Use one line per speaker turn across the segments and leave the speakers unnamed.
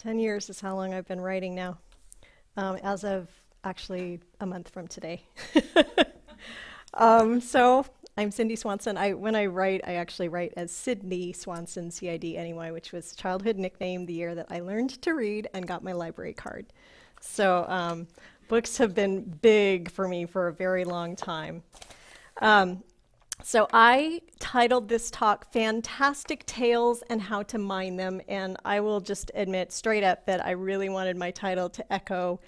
10 years is how long I've been writing now, as of actually a month from today. So I'm Cindy Swanson. When I write, I actually write as Sydney Swanson, CID anyway, which was childhood nickname the year that I learned to read and got my library card. So books have been big for me for a very long time. So I titled this talk Fantastic Tales and How to Mine Them, and I will just admit straight up that I really wanted my title to echo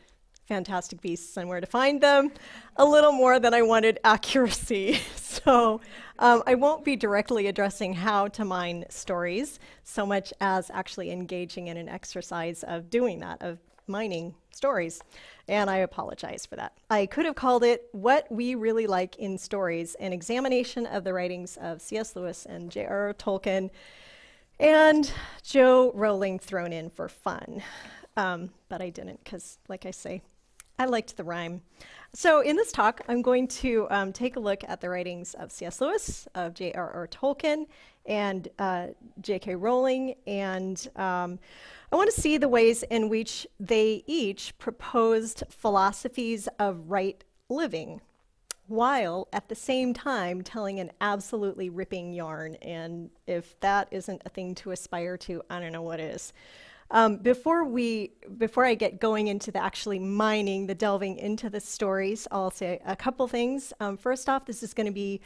Fantastic Beasts and Where to Find Them a little more than I wanted accuracy. So I won't be directly addressing how to mine stories so much as actually engaging in an exercise of doing that, of mining stories. And I apologize for that. I could have called it What We Really Like in Stories, an examination of the writings of C.S. Lewis and J.R.R. Tolkien, and Joe Rowling thrown in for fun. But I didn't, because, like I say, I liked the rhyme. So in this talk, I'm going to take a look at the writings of C.S. Lewis, of J.R.R. Tolkien, and J.K. Rowling, and I want to see the ways in which they each proposed philosophies of right living, while at the same time telling an absolutely ripping yarn. And if that isn't a thing to aspire to, I don't know what is. Before I get going into the actually mining, the delving into the stories, I'll say a couple things. First off, this is going to be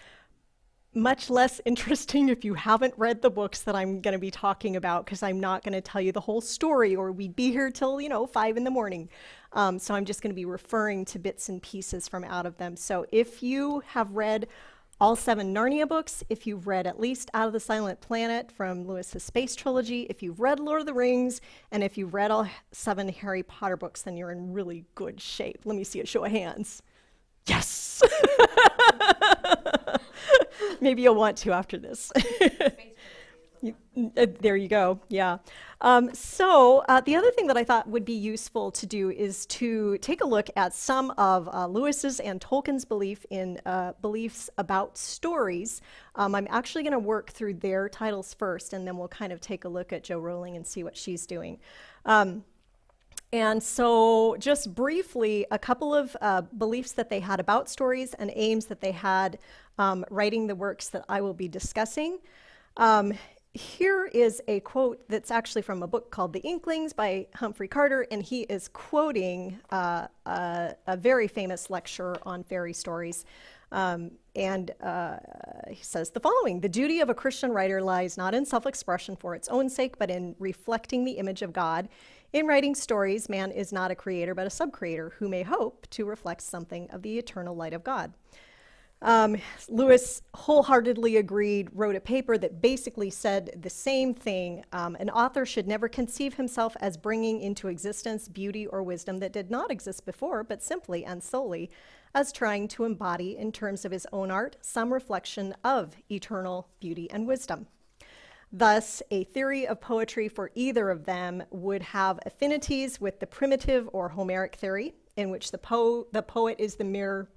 much less interesting if you haven't read the books that I'm going to be talking about, because I'm not going to tell you the whole story, or we'd be here till 5 in the morning. So I'm just going to be referring to bits and pieces from out of them. So if you have read all 7 Narnia books, if you've read at least Out of the Silent Planet from Lewis's Space Trilogy, if you've read Lord of the Rings, and if you've read all 7 Harry Potter books, then you're in really good shape. Let me see a show of hands. Yes! Maybe you'll want to after this. There you go, yeah. So the other thing that I thought would be useful to do is to take a look at some of Lewis's and Tolkien's beliefs about stories. I'm actually going to work through their titles first, and then we'll kind of take a look at Jo Rowling and see what she's doing. And so just briefly, a couple of beliefs that they had about stories and aims that they had writing the works that I will be discussing. Here is a quote that's actually from a book called The Inklings by Humphrey Carter, and he is quoting a very famous lecture on fairy stories. And he says the following: "The duty of a Christian writer lies not in self-expression for its own sake, but in reflecting the image of God. In writing stories, man is not a creator, but a sub-creator who may hope to reflect something of the eternal light of God." Lewis wholeheartedly agreed, wrote a paper that basically said the same thing. An author should never conceive himself as bringing into existence beauty or wisdom that did not exist before, but simply and solely as trying to embody, in terms of his own art, some reflection of eternal beauty and wisdom. Thus, a theory of poetry for either of them would have affinities with the primitive or Homeric theory, in which the poet is the mere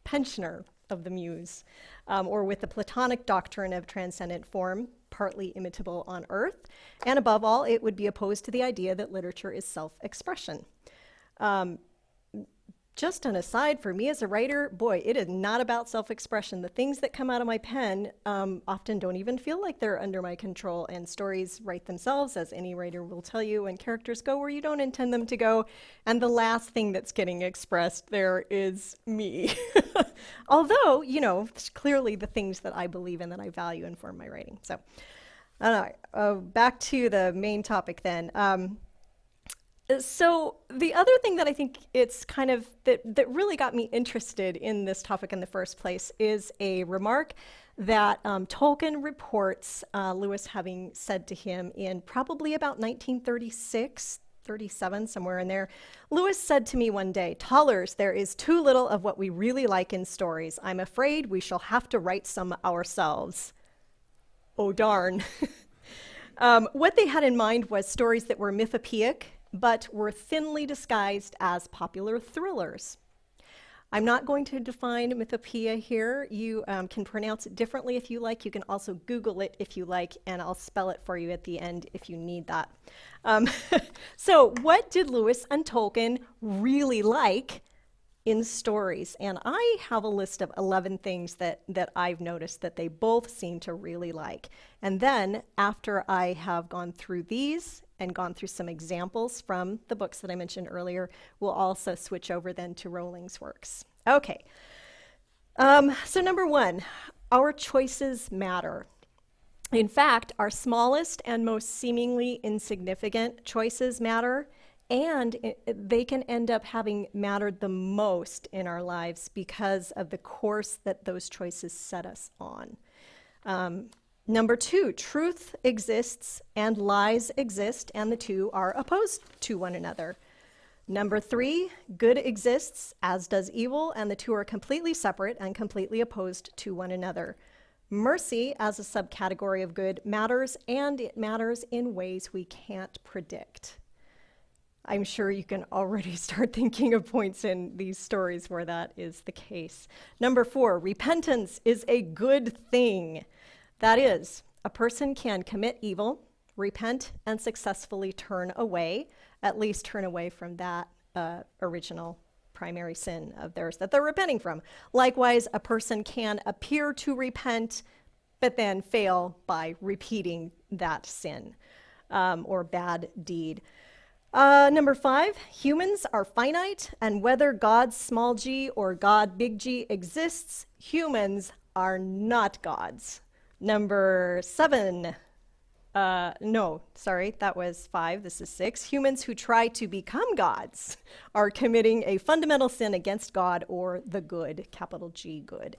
pensioner of the muse, or with the Platonic doctrine of transcendent form, partly imitable on earth. And above all, it would be opposed to the idea that literature is self-expression. Just an aside, for me as a writer, boy, it is not about self-expression. The things that come out of my pen often don't even feel like they're under my control, and stories write themselves, as any writer will tell you, and characters go where you don't intend them to go, and the last thing that's getting expressed there is me. Although, clearly the things that I believe in, that I value, inform my writing. So, back to the main topic then. So the other thing that I think it's kind of that really got me interested in this topic in the first place is a remark that Tolkien reports Lewis having said to him in probably about 1936, 37, somewhere in there. Lewis said to me one day, "Tollers, there is too little of what we really like in stories. I'm afraid we shall have to write some ourselves." Oh, darn. What they had in mind was stories that were mythopoeic, but were thinly disguised as popular thrillers. I'm not going to define mythopoeia here. You can pronounce it differently if you like. You can also Google it if you like, and I'll spell it for you at the end if you need that. So what did Lewis and Tolkien really like in stories? And I have a list of 11 things that I've noticed that they both seem to really like. And then after I have gone through these and gone through some examples from the books that I mentioned earlier, we'll also switch over then to Rowling's works. Okay, so number one, our choices matter. In fact, our smallest and most seemingly insignificant choices matter, and they can end up having mattered the most in our lives because of the course that those choices set us on. Number two, truth exists and lies exist, and the two are opposed to one another. Number three, good exists, as does evil, and the two are completely separate and completely opposed to one another. Mercy, as a subcategory of good, matters, and it matters in ways we can't predict. I'm sure you can already start thinking of points in these stories where that is the case. Number four, repentance is a good thing. That is, a person can commit evil, repent, and successfully turn away, at least turn away from that original primary sin of theirs that they're repenting from. Likewise, a person can appear to repent, but then fail by repeating that sin or bad deed. Number five, humans are finite, and whether God small g or God big G exists, humans are not gods. Number seven, no, sorry, that was five, this is six. Humans who try to become gods are committing a fundamental sin against God or the good, capital G, good.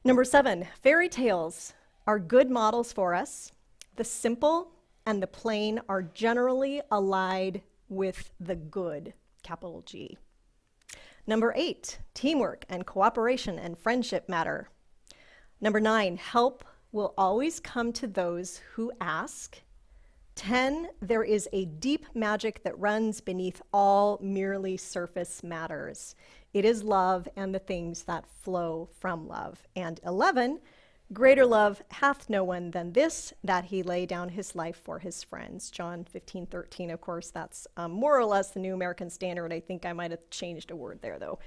Number seven, fairy tales are good models for us. The simple and the plain are generally allied with the good, capital G. Number eight, teamwork and cooperation and friendship matter. Number nine, help will always come to those who ask. 10, there is a deep magic that runs beneath all merely surface matters. It is love and the things that flow from love. And 11, greater love hath no one than this, that he lay down his life for his friends. John 15:13, of course, that's more or less the New American Standard. I think I might have changed a word there, though.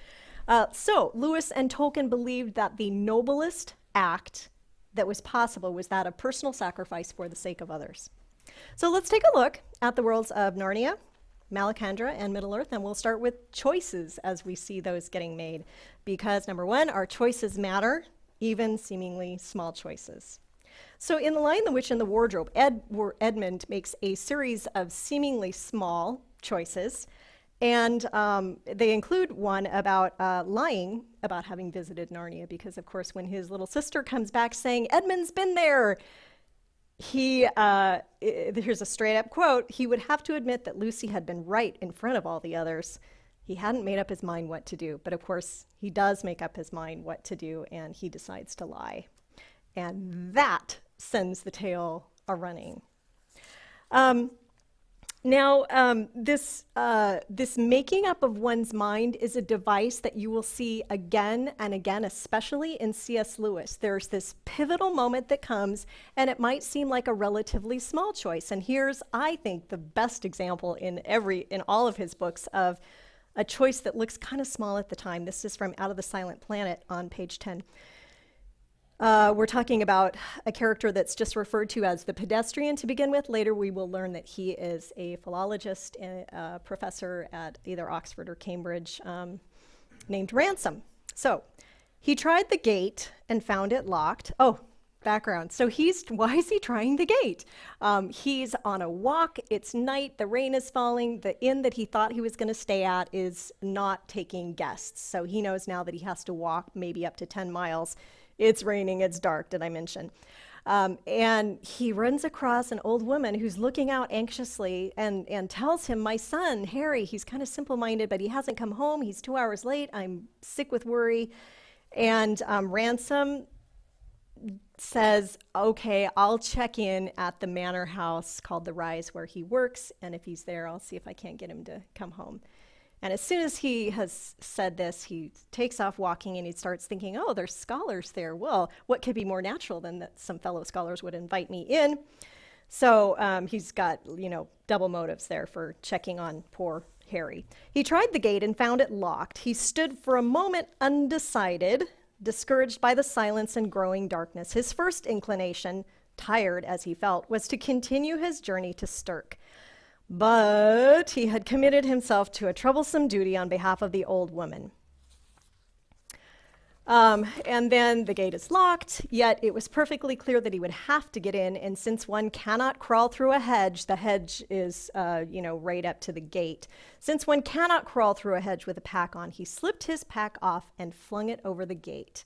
So Lewis and Tolkien believed that the noblest act that was possible was that of personal sacrifice for the sake of others. So let's take a look at the worlds of Narnia, Malacandra, and Middle-earth, and we'll start with choices as we see those getting made. Because number one, our choices matter, even seemingly small choices. So in The Lion, the Witch, and the Wardrobe, Edmund makes a series of seemingly small choices, and they include one about lying about having visited Narnia, because of course when his little sister comes back saying, Edmund's been there, here's a straight up quote, he would have to admit that Lucy had been right in front of all the others. He hadn't made up his mind what to do, but of course he does make up his mind what to do, and he decides to lie. And that sends the tale a-running. This making up of one's mind is a device that you will see again and again, especially in C.S. Lewis. There's this pivotal moment that comes, and it might seem like a relatively small choice. And here's, I think, the best example in all of his books of a choice that looks kind of small at the time. This is from Out of the Silent Planet on page 10. We're talking about a character that's just referred to as the pedestrian to begin with. Later we will learn that he is a philologist, a professor at either Oxford or Cambridge, named Ransom. So he tried the gate and found it locked. Oh, background. So why is he trying the gate? He's on a walk, it's night, the rain is falling, the inn that he thought he was going to stay at is not taking guests. So he knows now that he has to walk maybe up to 10 miles. It's raining, it's dark, did I mention? And he runs across an old woman who's looking out anxiously and tells him, my son, Harry, he's kind of simple-minded, but he hasn't come home. He's 2 hours late. I'm sick with worry. And Ransom says, okay, I'll check in at the manor house called the Rise where he works, and if he's there, I'll see if I can't get him to come home. And as soon as he has said this, he takes off walking and he starts thinking, oh, there's scholars there. Well, what could be more natural than that some fellow scholars would invite me in? So he's got, double motives there for checking on poor Harry. He tried the gate and found it locked. He stood for a moment undecided, discouraged by the silence and growing darkness. His first inclination, tired as he felt, was to continue his journey to Stirk. But he had committed himself to a troublesome duty on behalf of the old woman. And then the gate is locked, yet it was perfectly clear that he would have to get in, and since one cannot crawl through a hedge, the hedge is, right up to the gate. Since one cannot crawl through a hedge with a pack on, he slipped his pack off and flung it over the gate.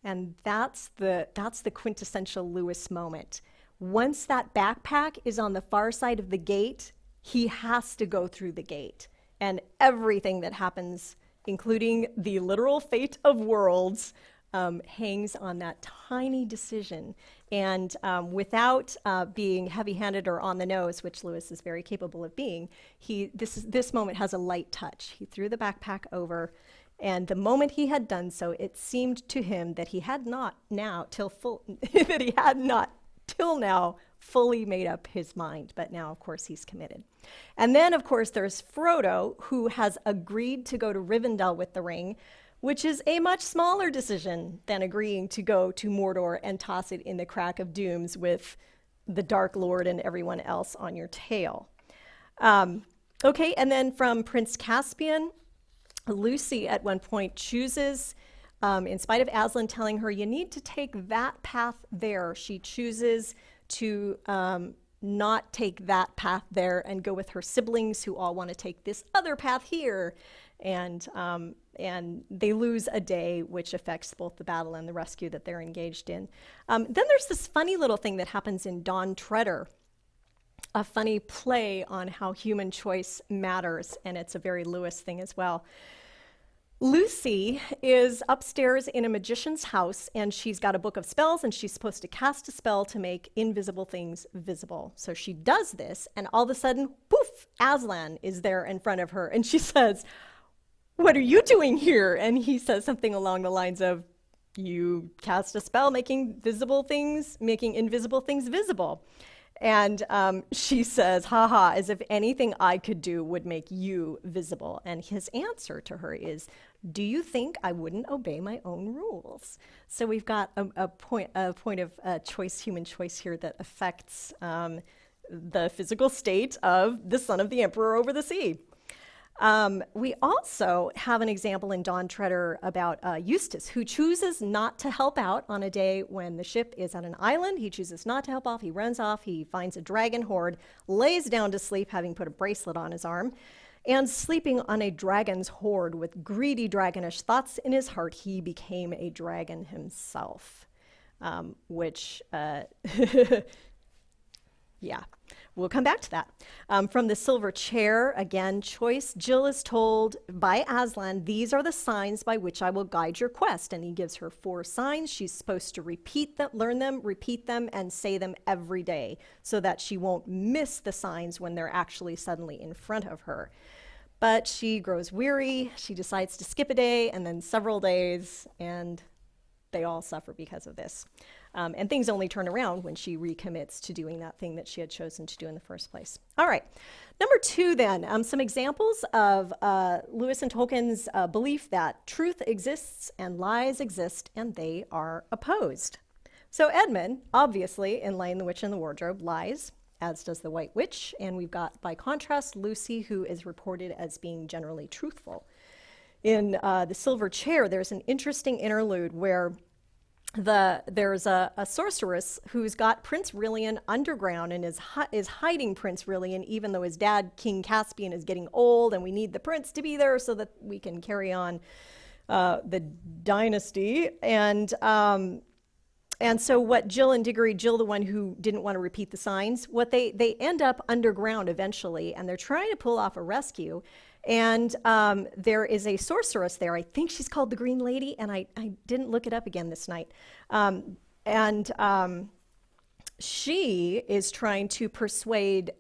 And that's the quintessential Lewis moment. Once that backpack is on the far side of the gate, he has to go through the gate. And everything that happens, including the literal fate of worlds, hangs on that tiny decision. And without being heavy-handed or on the nose, which Lewis is very capable of being, this moment has a light touch. He threw the backpack over, and the moment he had done so, it seemed to him that he had not till now fully made up his mind, but now, of course, he's committed. And then, of course, there's Frodo, who has agreed to go to Rivendell with the ring, which is a much smaller decision than agreeing to go to Mordor and toss it in the crack of dooms with the Dark Lord and everyone else on your tail. Okay, and then from Prince Caspian, Lucy at one point chooses, in spite of Aslan telling her, you need to take that path there, she chooses to not take that path there and go with her siblings who all want to take this other path here. And they lose a day, which affects both the battle and the rescue that they're engaged in. Then there's this funny little thing that happens in Dawn Treader, a funny play on how human choice matters, and it's a very Lewis thing as well. Lucy is upstairs in a magician's house, and she's got a book of spells, and she's supposed to cast a spell to make invisible things visible. So she does this, and all of a sudden, poof, Aslan is there in front of her, and she says, what are you doing here? And he says something along the lines of, you cast a spell making invisible things visible. And she says, haha, as if anything I could do would make you visible. And his answer to her is, do you think I wouldn't obey my own rules? So we've got a point of human choice here that affects the physical state of the son of the emperor over the sea. We also have an example in Dawn Treader about Eustace, who chooses not to help out on a day when the ship is on an island. He chooses not to help off. He runs off. He finds a dragon horde, lays down to sleep, having put a bracelet on his arm. And sleeping on a dragon's horde with greedy dragonish thoughts in his heart, he became a dragon himself, which, yeah. We'll come back to that. From the Silver Chair, again, choice. Jill is told by Aslan, these are the signs by which I will guide your quest. And he gives her 4 signs. She's supposed to repeat them, learn them, repeat them, and say them every day so that she won't miss the signs when they're actually suddenly in front of her. But she grows weary. She decides to skip a day and then several days, and they all suffer because of this. And things only turn around when she recommits to doing that thing that she had chosen to do in the first place. All right. Number 2 then, some examples of Lewis and Tolkien's belief that truth exists and lies exist and they are opposed. So Edmund, obviously, in Lion the Witch and the Wardrobe, lies, as does the White Witch. And we've got, by contrast, Lucy, who is reported as being generally truthful. In the Silver Chair, there's an interesting interlude where there's a sorceress who's got Prince Rilian underground and is hiding Prince Rilian, even though his dad, King Caspian, is getting old, and we need the prince to be there so that we can carry on the dynasty. And so what Jill and Diggory, Jill, the one who didn't want to repeat the signs, what they end up underground eventually, and they're trying to pull off a rescue. And there is a sorceress there. I think she's called the Green Lady, and I didn't look it up again this night. She is trying to persuade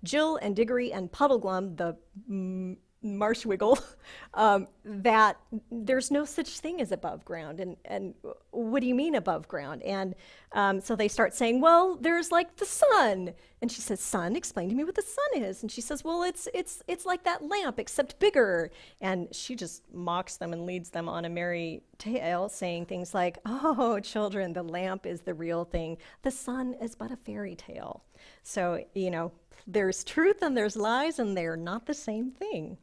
Jill and Diggory and Puddleglum, the marshwiggle, that there's no such thing as above ground. And what do you mean above ground? And so they start saying, well, there's like the sun. And she says, sun, explain to me what the sun is. And she says, well, it's like that lamp, except bigger. And she just mocks them and leads them on a merry tale, saying things like, oh, children, the lamp is the real thing. The sun is but a fairy tale. So, there's truth and there's lies, and they're not the same thing.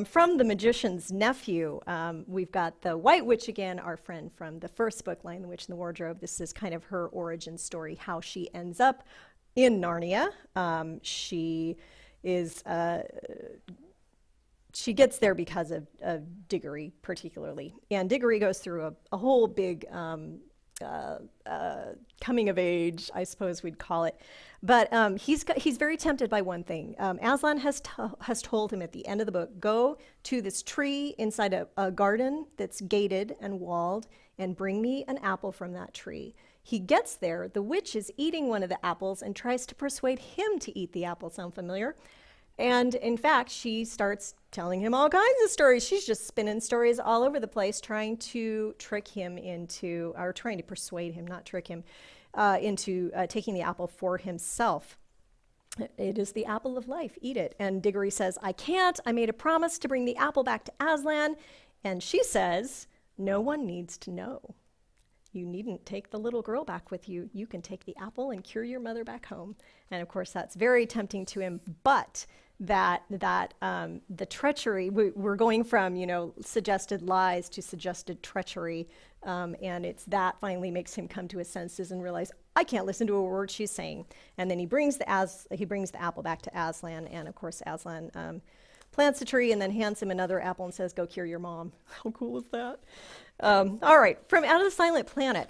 From The Magician's Nephew, we've got the White Witch again, our friend from the first book, Lion, the Witch, and the Wardrobe. This is kind of her origin story, how she ends up in Narnia. She gets there because of Diggory, particularly. And Diggory goes through a whole big coming of age, I suppose we'd call it. But he's very tempted by one thing. Aslan has told him at the end of the book, go to this tree inside a garden that's gated and walled and bring me an apple from that tree. He gets there, the witch is eating one of the apples and tries to persuade him to eat the apple. Sound familiar? And in fact, she starts telling him all kinds of stories. She's just spinning stories all over the place, trying to trick him into, or trying to persuade him, not trick him, into taking the apple for himself. It is the apple of life, eat it. And Diggory says, I can't, I made a promise to bring the apple back to Aslan. And she says, no one needs to know. You needn't take the little girl back with you. You can take the apple and cure your mother back home. And of course, that's very tempting to him. But the treachery, we're going from, suggested lies to suggested treachery. And it's that finally makes him come to his senses and realize, I can't listen to a word she's saying. And then he brings the apple back to Aslan. And of course, Aslan plants a tree and then hands him another apple and says, go cure your mom. How cool is that? All right, from Out of the Silent Planet.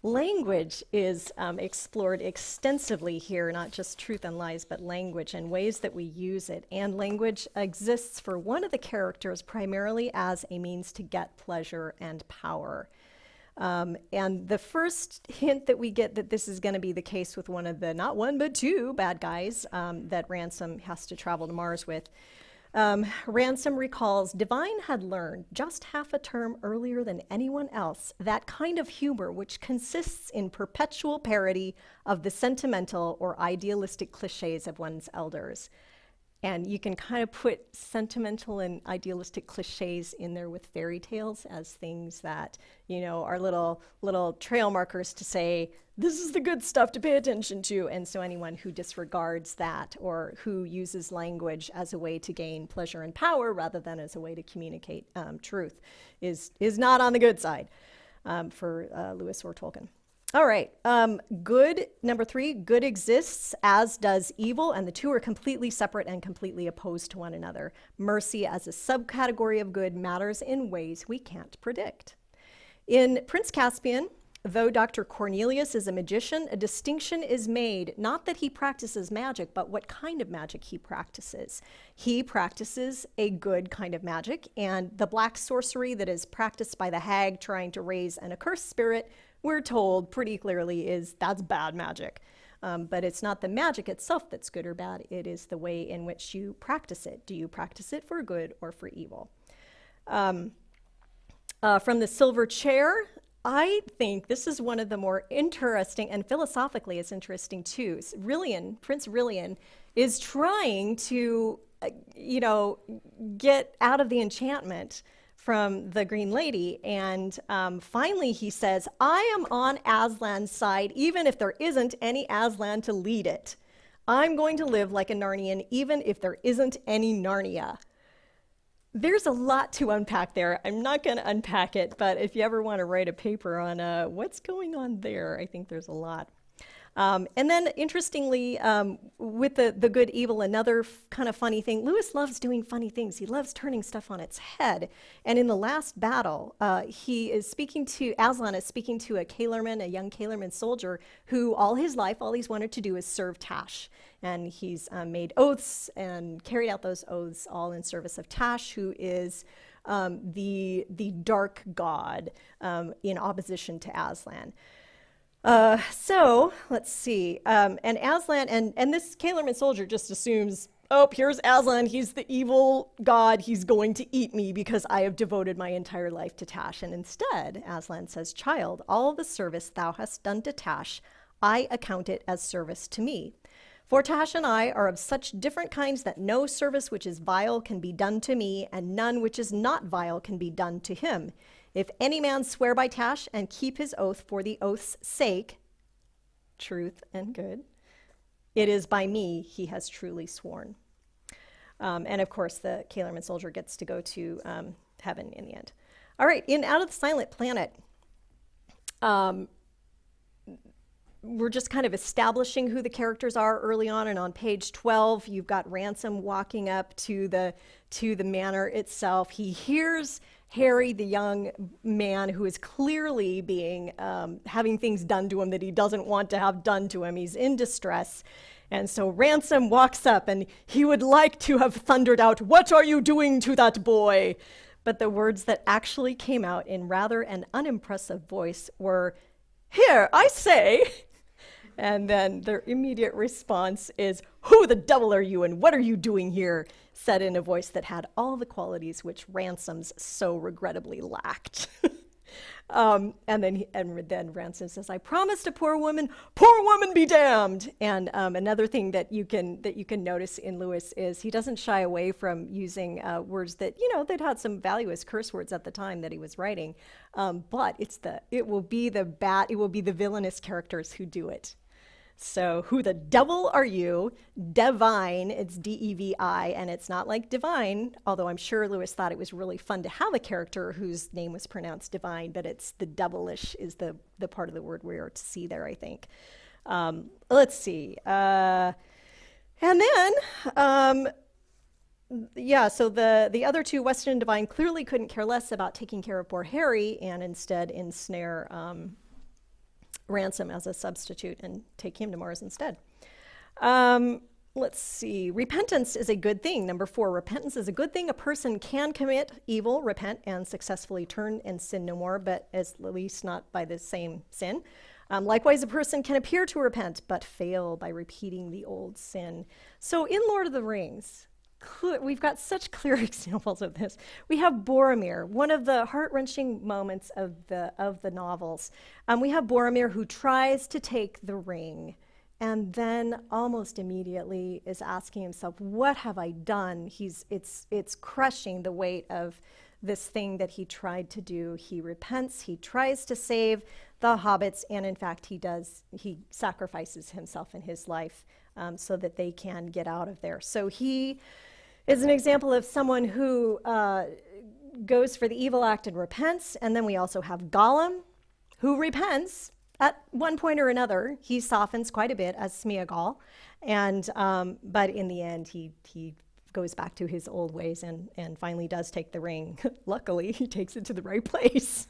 Language is explored extensively here, not just truth and lies, but language and ways that we use it. And language exists for one of the characters primarily as a means to get pleasure and power. And the first hint that we get that this is going to be the case with one of the, not one, but two bad guys that Ransom has to travel to Mars with. Ransom recalls, Divine had learned just half a term earlier than anyone else that kind of humor which consists in perpetual parody of the sentimental or idealistic cliches of one's elders. And you can kind of put sentimental and idealistic cliches in there with fairy tales as things that, are little trail markers to say, this is the good stuff to pay attention to. And so anyone who disregards that or who uses language as a way to gain pleasure and power rather than as a way to communicate truth is not on the good side for Lewis or Tolkien. All right, good, number 3, good exists, as does evil, and the two are completely separate and completely opposed to one another. Mercy as a subcategory of good matters in ways we can't predict. In Prince Caspian, though Dr. Cornelius is a magician, a distinction is made, not that he practices magic, but what kind of magic he practices. He practices a good kind of magic, and the black sorcery that is practiced by the hag trying to raise an accursed spirit, we're told pretty clearly that's bad magic. But it's not the magic itself that's good or bad. It is the way in which you practice it. Do you practice it for good or for evil? From the Silver Chair, I think this is one of the more interesting, and philosophically it's interesting too. Prince Rilian is trying to, get out of the enchantment from the Green Lady, and finally he says, I am on Aslan's side, even if there isn't any Aslan to lead it. I'm going to live like a Narnian, even if there isn't any Narnia. There's a lot to unpack there. I'm not going to unpack it, but if you ever want to write a paper on what's going on there, I think there's a lot. And then, interestingly, with the good evil, another kind of funny thing, Lewis loves doing funny things. He loves turning stuff on its head. And in the last battle, Aslan is speaking to a Kalerman, a young Kalerman soldier, who all his life, all he's wanted to do is serve Tash. And he's made oaths and carried out those oaths all in service of Tash, who is the dark god in opposition to Aslan. So let's see. And Aslan and this Kalerman soldier just assumes oh, here's Aslan. He's the evil god. He's going to eat me because I have devoted my entire life to Tash. And instead, Aslan says, child, all the service thou hast done to Tash, I account it as service to me. For Tash and I are of such different kinds that no service which is vile can be done to me, and none which is not vile can be done to him. If any man swear by Tash and keep his oath for the oath's sake, truth and good, it is by me he has truly sworn. And of course, the Kalerman soldier gets to go to heaven in the end. All right, in Out of the Silent Planet, we're just kind of establishing who the characters are early on, and on page 12 you've got Ransom walking up to the manor itself. He hears Harry, the young man who is clearly being having things done to him that he doesn't want to have done to him. He's in distress, and so Ransom walks up and he would like to have thundered out, "What are you doing to that boy?" But the words that actually came out in rather an unimpressive voice were, "Here, I say." And then their immediate response is, "Who the devil are you and what are you doing here?" said in a voice that had all the qualities which Ransom's so regrettably lacked. And then Ransom says, "I promised a poor woman be damned." And another thing that you can notice in Lewis is he doesn't shy away from using words that that had some value as curse words at the time that he was writing, but it will be the villainous characters who do it. So, who the devil are you? Devine, it's D-E-V-I, and it's not like divine, although I'm sure Lewis thought it was really fun to have a character whose name was pronounced divine, but it's the devilish is the part of the word we are to see there, I think. Let's see. And then, so the other two, Weston and Devine, clearly couldn't care less about taking care of poor Harry and instead ensnare Ransom as a substitute and take him to Mars instead. Let's see. Repentance is a good thing. Number 4, repentance is a good thing. A person can commit evil, repent, and successfully turn and sin no more, but at least not by the same sin. Likewise, a person can appear to repent, but fail by repeating the old sin. So in Lord of the Rings, we've got such clear examples of this. We have Boromir, one of the heart-wrenching moments of the novels. We have Boromir who tries to take the ring and then almost immediately is asking himself, what have I done? It's crushing the weight of this thing that he tried to do. He repents, he tries to save the hobbits, and in fact he sacrifices himself in his life so that they can get out of there. So he is an example of someone who goes for the evil act and repents. And then we also have Gollum, who repents at one point or another. He softens quite a bit as Smeagol, but in the end he goes back to his old ways and finally does take the ring. Luckily, he takes it to the right place.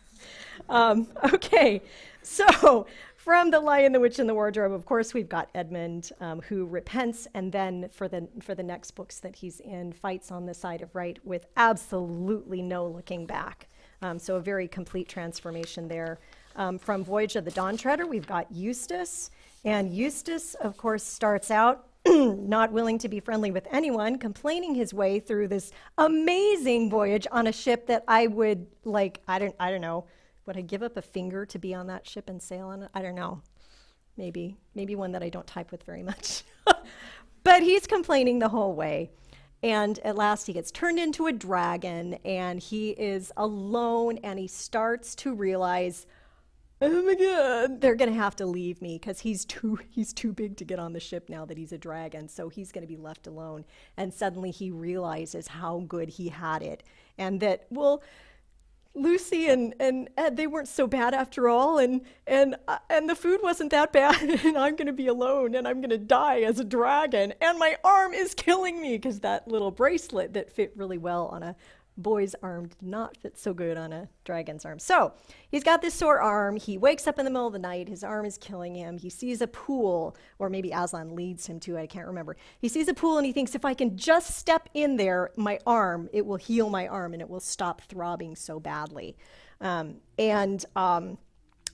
Okay, so from The Lion, the Witch, and the Wardrobe, of course, we've got Edmund, who repents, and then for the next books that he's in, fights on the side of right with absolutely no looking back. So a very complete transformation there. From Voyage of the Dawn Treader, we've got Eustace, and Eustace, of course, starts out not willing to be friendly with anyone, complaining his way through this amazing voyage on a ship that I would I don't know, would I give up a finger to be on that ship and sail on it? I don't know. Maybe one that I don't type with very much. But he's complaining the whole way. And at last he gets turned into a dragon and he is alone and he starts to realize, oh my God, they're going to have to leave me because he's too big to get on the ship now that he's a dragon. So he's going to be left alone. And suddenly he realizes how good he had it and that, well, Lucy and Ed, they weren't so bad after all, and the food wasn't that bad, and I'm going to be alone, and I'm going to die as a dragon, and my arm is killing me, because that little bracelet that fit really well on a boy's arm did not fit so good on a dragon's arm. So he's got this sore arm. He wakes up in the middle of the night. His arm is killing him. He sees a pool, or maybe Aslan leads him to it. I can't remember. He sees a pool and he thinks, if I can just step in there, my arm, it will heal my arm and it will stop throbbing so badly.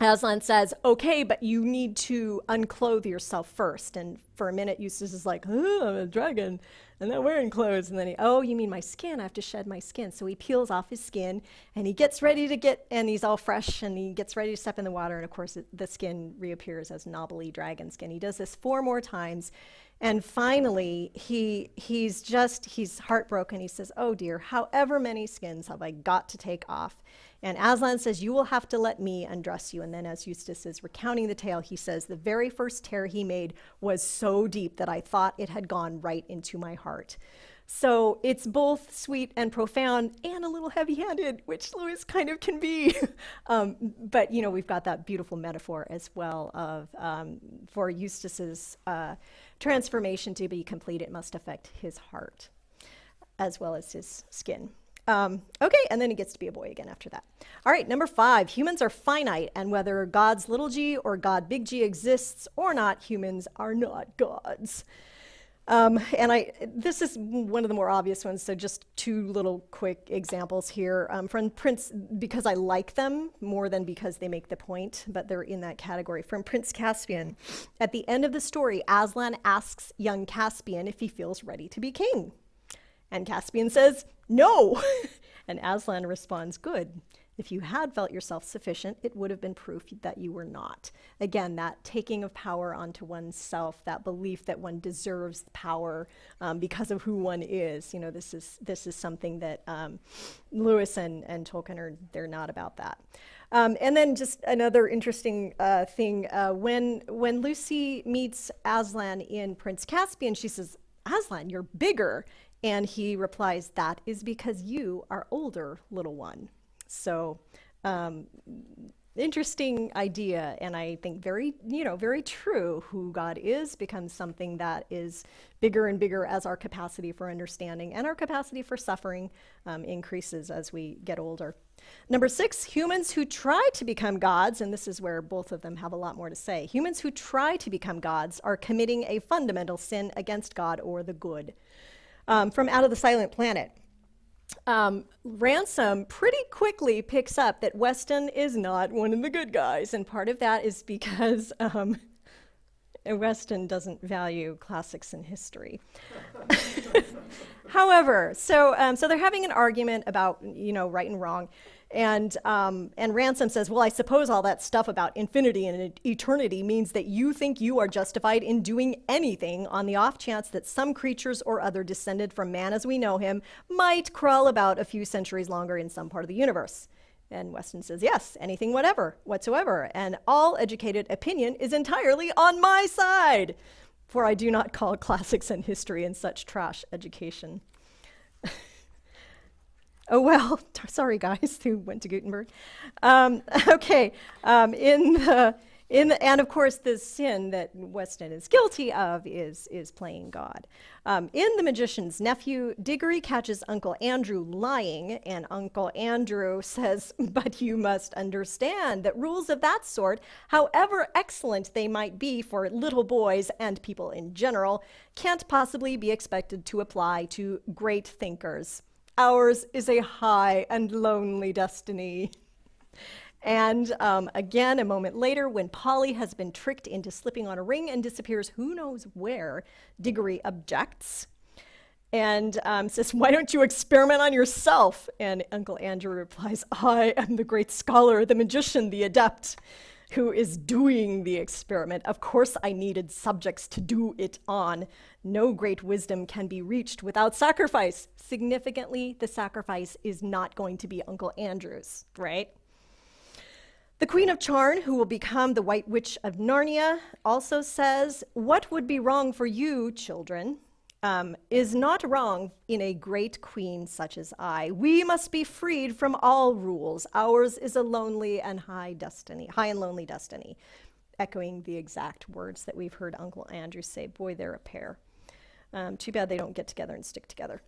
Aslan says, okay, but you need to unclothe yourself first. And for a minute, Eustace is like, oh, I'm a dragon. I'm not wearing clothes. And then oh, you mean my skin? I have to shed my skin. So he peels off his skin and he gets ready to and he's all fresh and he gets ready to step in the water. And of course, the skin reappears as knobbly dragon skin. He does this 4 more times. And finally, he's heartbroken. He says, oh dear, however many skins have I got to take off? And Aslan says, you will have to let me undress you. And then as Eustace is recounting the tale, he says, the very first tear he made was so deep that I thought it had gone right into my heart. So it's both sweet and profound and a little heavy-handed, which Lewis kind of can be. But, we've got that beautiful metaphor as well of for Eustace's transformation to be complete, it must affect his heart as well as his skin. Okay, and then he gets to be a boy again after that. All right, number 5, humans are finite, and whether God's little g or God big G exists or not, humans are not gods. This is one of the more obvious ones, so just 2 little quick examples here. From Prince, because I like them more than because they make the point, but they're in that category. From Prince Caspian, at the end of the story, Aslan asks young Caspian if he feels ready to be king. And Caspian says, no. And Aslan responds, good. If you had felt yourself sufficient, it would have been proof that you were not. Again, that taking of power onto oneself, that belief that one deserves power because of who one is. This is something that Lewis and Tolkien they're not about that. And then just another interesting thing, when Lucy meets Aslan in Prince Caspian, she says, Aslan, you're bigger. And he replies, that is because you are older, little one. So interesting idea, and I think very true. Who God is becomes something that is bigger and bigger as our capacity for understanding and our capacity for suffering increases as we get older. Number 6, humans who try to become gods, and this is where both of them have a lot more to say. Humans who try to become gods are committing a fundamental sin against God or the good. From Out of the Silent Planet. Ransom pretty quickly picks up that Weston is not one of the good guys, and part of that is because Weston doesn't value classics and history. However, so they're having an argument about right and wrong, and Ransom says, well, I suppose all that stuff about infinity and eternity means that you think you are justified in doing anything on the off chance that some creatures or other descended from man as we know him might crawl about a few centuries longer in some part of the universe. And Weston says, yes, anything whatsoever, and all educated opinion is entirely on my side, for I do not call classics and history and such trash education. Oh, well, sorry, guys, who went to Gutenberg. Okay, and of course, the sin that Weston is guilty of is playing God. In The Magician's Nephew, Diggory catches Uncle Andrew lying, and Uncle Andrew says, but you must understand that rules of that sort, however excellent they might be for little boys and people in general, can't possibly be expected to apply to great thinkers. Ours is a high and lonely destiny. And again, a moment later, when Polly has been tricked into slipping on a ring and disappears who knows where, Diggory objects and says, why don't you experiment on yourself? And Uncle Andrew replies, I am the great scholar, the magician, the adept, who is doing the experiment. Of course I needed subjects to do it on. No great wisdom can be reached without sacrifice. Significantly, the sacrifice is not going to be Uncle Andrew's, right? The Queen of Charn, who will become the White Witch of Narnia, also says, what would be wrong for you, children, is not wrong in a great queen such as I. We must be freed from all rules. Ours is a lonely and high and lonely destiny. Echoing the exact words that we've heard Uncle Andrew say. Boy, they're a pair. Too bad they don't get together and stick together.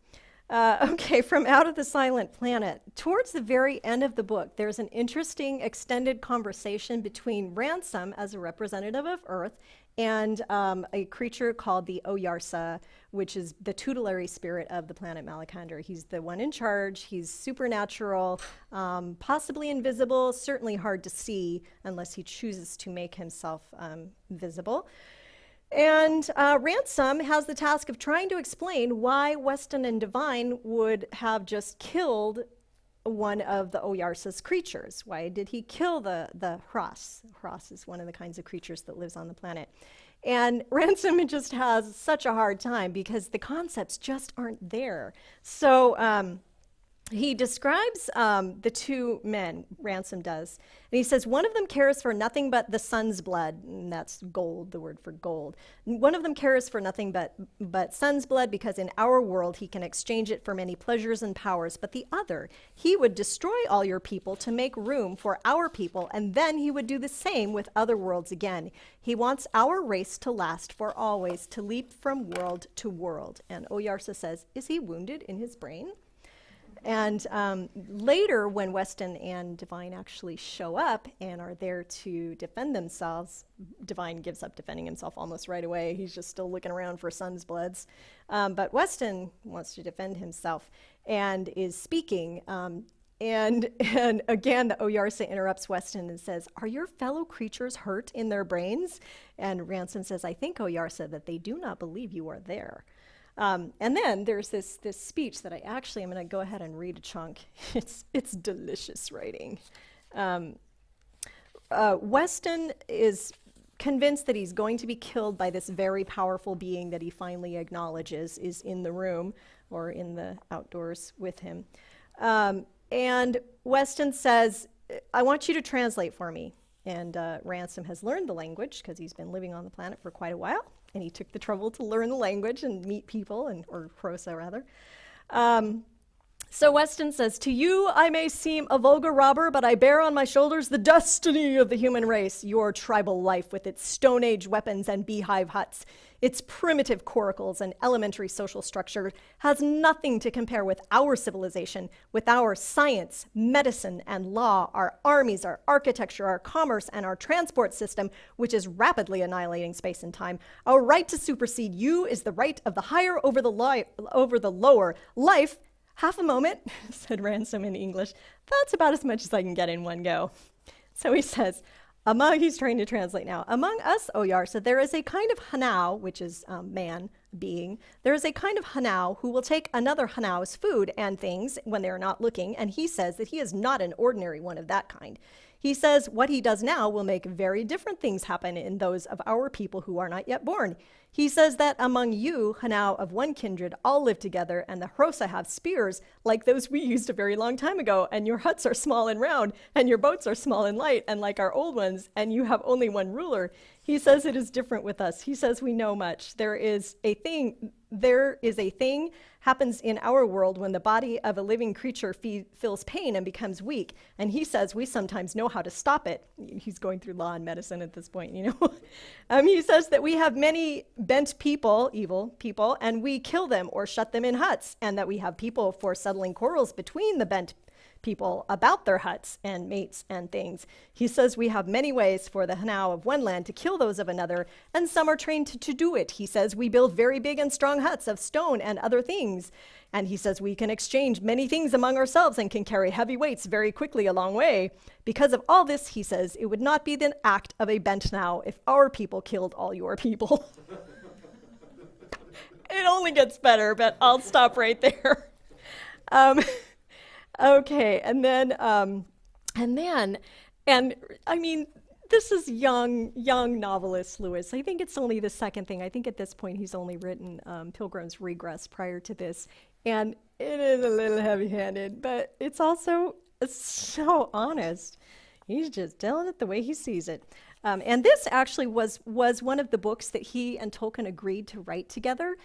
Okay, from Out of the Silent Planet. Towards the very end of the book, there's an interesting extended conversation between Ransom as a representative of Earth and a creature called the Oyarsa, which is the tutelary spirit of the planet Malakander. He's the one in charge. He's supernatural, possibly invisible, certainly hard to see unless he chooses to make himself visible. And Ransom has the task of trying to explain why Weston and Divine would have just killed one of the Oyarsa's creatures. Why did he kill the Hross? Hross is one of the kinds of creatures that lives on the planet. And Ransom just has such a hard time because the concepts just aren't there. So he describes the two men, Ransom does, and he says, one of them cares for nothing but the sun's blood, and that's gold, the word for gold. One of them cares for nothing but sun's blood because in our world he can exchange it for many pleasures and powers, but the other, he would destroy all your people to make room for our people, and then he would do the same with other worlds again. He wants our race to last for always, to leap from world to world. And Oyarsa says, is he wounded in his brain? And later, when Weston and Divine actually show up and are there to defend themselves, Divine gives up defending himself almost right away. He's just still looking around for sun's bloods. But Weston wants to defend himself and is speaking. And again, the Oyarsa interrupts Weston and says, are your fellow creatures hurt in their brains? And Ransom says, I think, Oyarsa, that they do not believe you are there. And then there's this speech that I actually am going to go ahead and read a chunk. It's delicious writing. Weston is convinced that he's going to be killed by this very powerful being that he finally acknowledges is in the room or in the outdoors with him. And Weston says, I want you to translate for me. And Ransom has learned the language because he's been living on the planet for quite a while. And he took the trouble to learn the language and meet people, or Prosa rather. So Weston says, to you I may seem a vulgar robber, but I bear on my shoulders the destiny of the human race. Your tribal life with its Stone Age weapons and beehive huts, its primitive coracles and elementary social structure has nothing to compare with our civilization, with our science, medicine, and law, our armies, our architecture, our commerce, and our transport system, which is rapidly annihilating space and time. Our right to supersede you is the right of the higher over the lower. Life, half a moment, said Ransom in English. That's about as much as I can get in one go. So he says, he's trying to translate now. Among us, Oyarsa, there is a kind of Hanau, which is man, being. There is a kind of Hanau who will take another Hanau's food and things when they are not looking, and he says that he is not an ordinary one of that kind. He says what he does now will make very different things happen in those of our people who are not yet born. He says that among you, Hanau of one kindred, all live together, and the Hrossa have spears like those we used a very long time ago, and your huts are small and round, and your boats are small and light, and like our old ones, and you have only one ruler. He says it is different with us. He says we know much. There is a thing happens in our world when the body of a living creature feels pain and becomes weak. And he says we sometimes know how to stop it. He's going through law and medicine at this point, you know. He says that we have many bent people, evil people, and we kill them or shut them in huts, and that we have people for settling quarrels between the bent people about their huts and mates and things. He says we have many ways for the Hanau of one land to kill those of another, and some are trained to do it. He says we build very big and strong huts of stone and other things. And he says we can exchange many things among ourselves and can carry heavy weights very quickly a long way. Because of all this, he says, it would not be the act of a bent now if our people killed all your people. It only gets better, but I'll stop right there. Okay, and I mean, this is young novelist Lewis. I think it's only the second thing. I think at this point he's only written Pilgrim's Regress prior to this, and it is a little heavy-handed, but it's also so honest. He's just telling it the way he sees it. And this actually was one of the books that he and Tolkien agreed to write together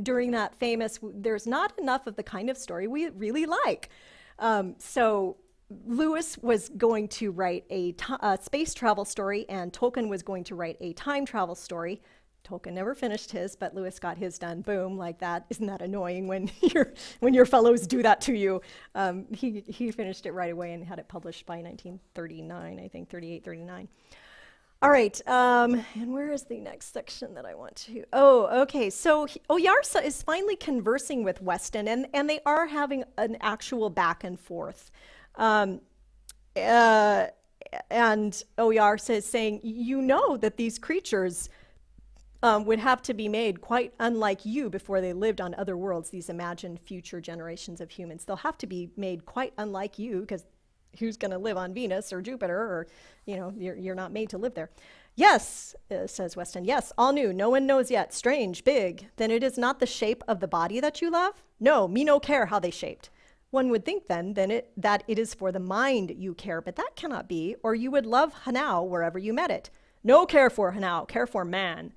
during that famous, there's not enough of the kind of story we really like. So Lewis was going to write a space travel story, and Tolkien was going to write a time travel story. Tolkien never finished his, but Lewis got his done. Boom, like that. Isn't that annoying when your fellows do that to you? He finished it right away and had it published by 1939, I think, 38, 39. All right, and where is the next section that I want to? Oh, okay, so Oyarsa is finally conversing with Weston, and they are having an actual back and forth. And Oyarsa is saying, you know that these creatures would have to be made quite unlike you before they lived on other worlds, these imagined future generations of humans. They'll have to be made quite unlike you, because who's going to live on Venus or Jupiter, or, you're not made to live there. Yes, says Weston. Yes, all new. No one knows yet. Strange, big. Then it is not the shape of the body that you love? No, me no care how they shaped. One would think then that it is for the mind you care, but that cannot be, or you would love Hanau wherever you met it. No care for Hanau, care for man.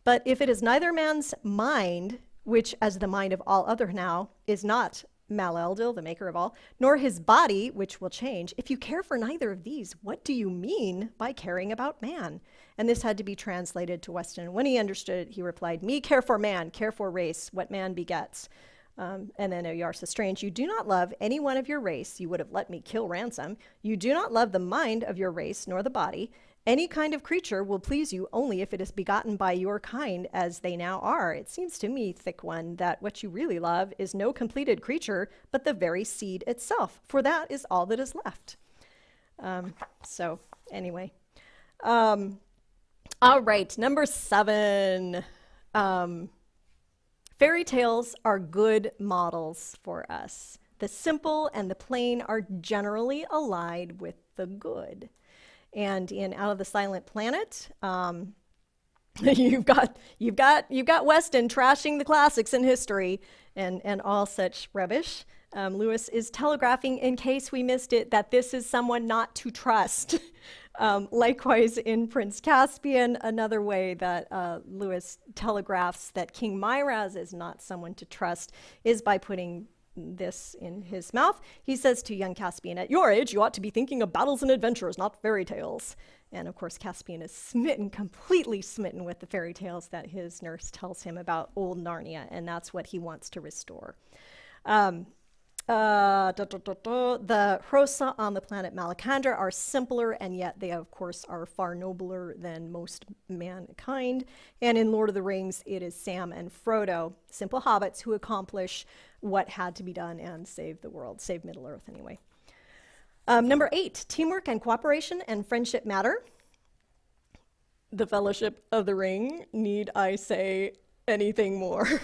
But if it is neither man's mind, which as the mind of all other now is not Mal-Eldil, the maker of all, nor his body, which will change, if you care for neither of these, what do you mean by caring about man? And this had to be translated to Weston. When he understood it, he replied, me care for man, care for race, what man begets. And then Oyarsa, strange, you do not love any one of your race, you would have let me kill ransom. You do not love the mind of your race, nor the body. Any kind of creature will please you only if it is begotten by your kind, as they now are. It seems to me, thick one, that what you really love is no completed creature, but the very seed itself, for that is all that is left. So, anyway. All right, number 7. Fairy tales are good models for us. The simple and the plain are generally allied with the good. And in Out of the Silent Planet, you've got Weston trashing the classics in history and all such rubbish. Lewis is telegraphing, in case we missed it, that this is someone not to trust. Likewise, in Prince Caspian, another way that Lewis telegraphs that King Myraz is not someone to trust is by putting this in his mouth. He says to young Caspian, at your age, you ought to be thinking of battles and adventures, not fairy tales. And of course, Caspian is completely smitten with the fairy tales that his nurse tells him about old Narnia, and that's what he wants to restore. The Hrossa on the planet Malacandra are simpler, and yet they, of course, are far nobler than most mankind. And in Lord of the Rings, it is Sam and Frodo, simple hobbits who accomplish what had to be done and save the world, save Middle-earth anyway. Number 8, teamwork and cooperation and friendship matter. The Fellowship of the Ring, need I say anything more?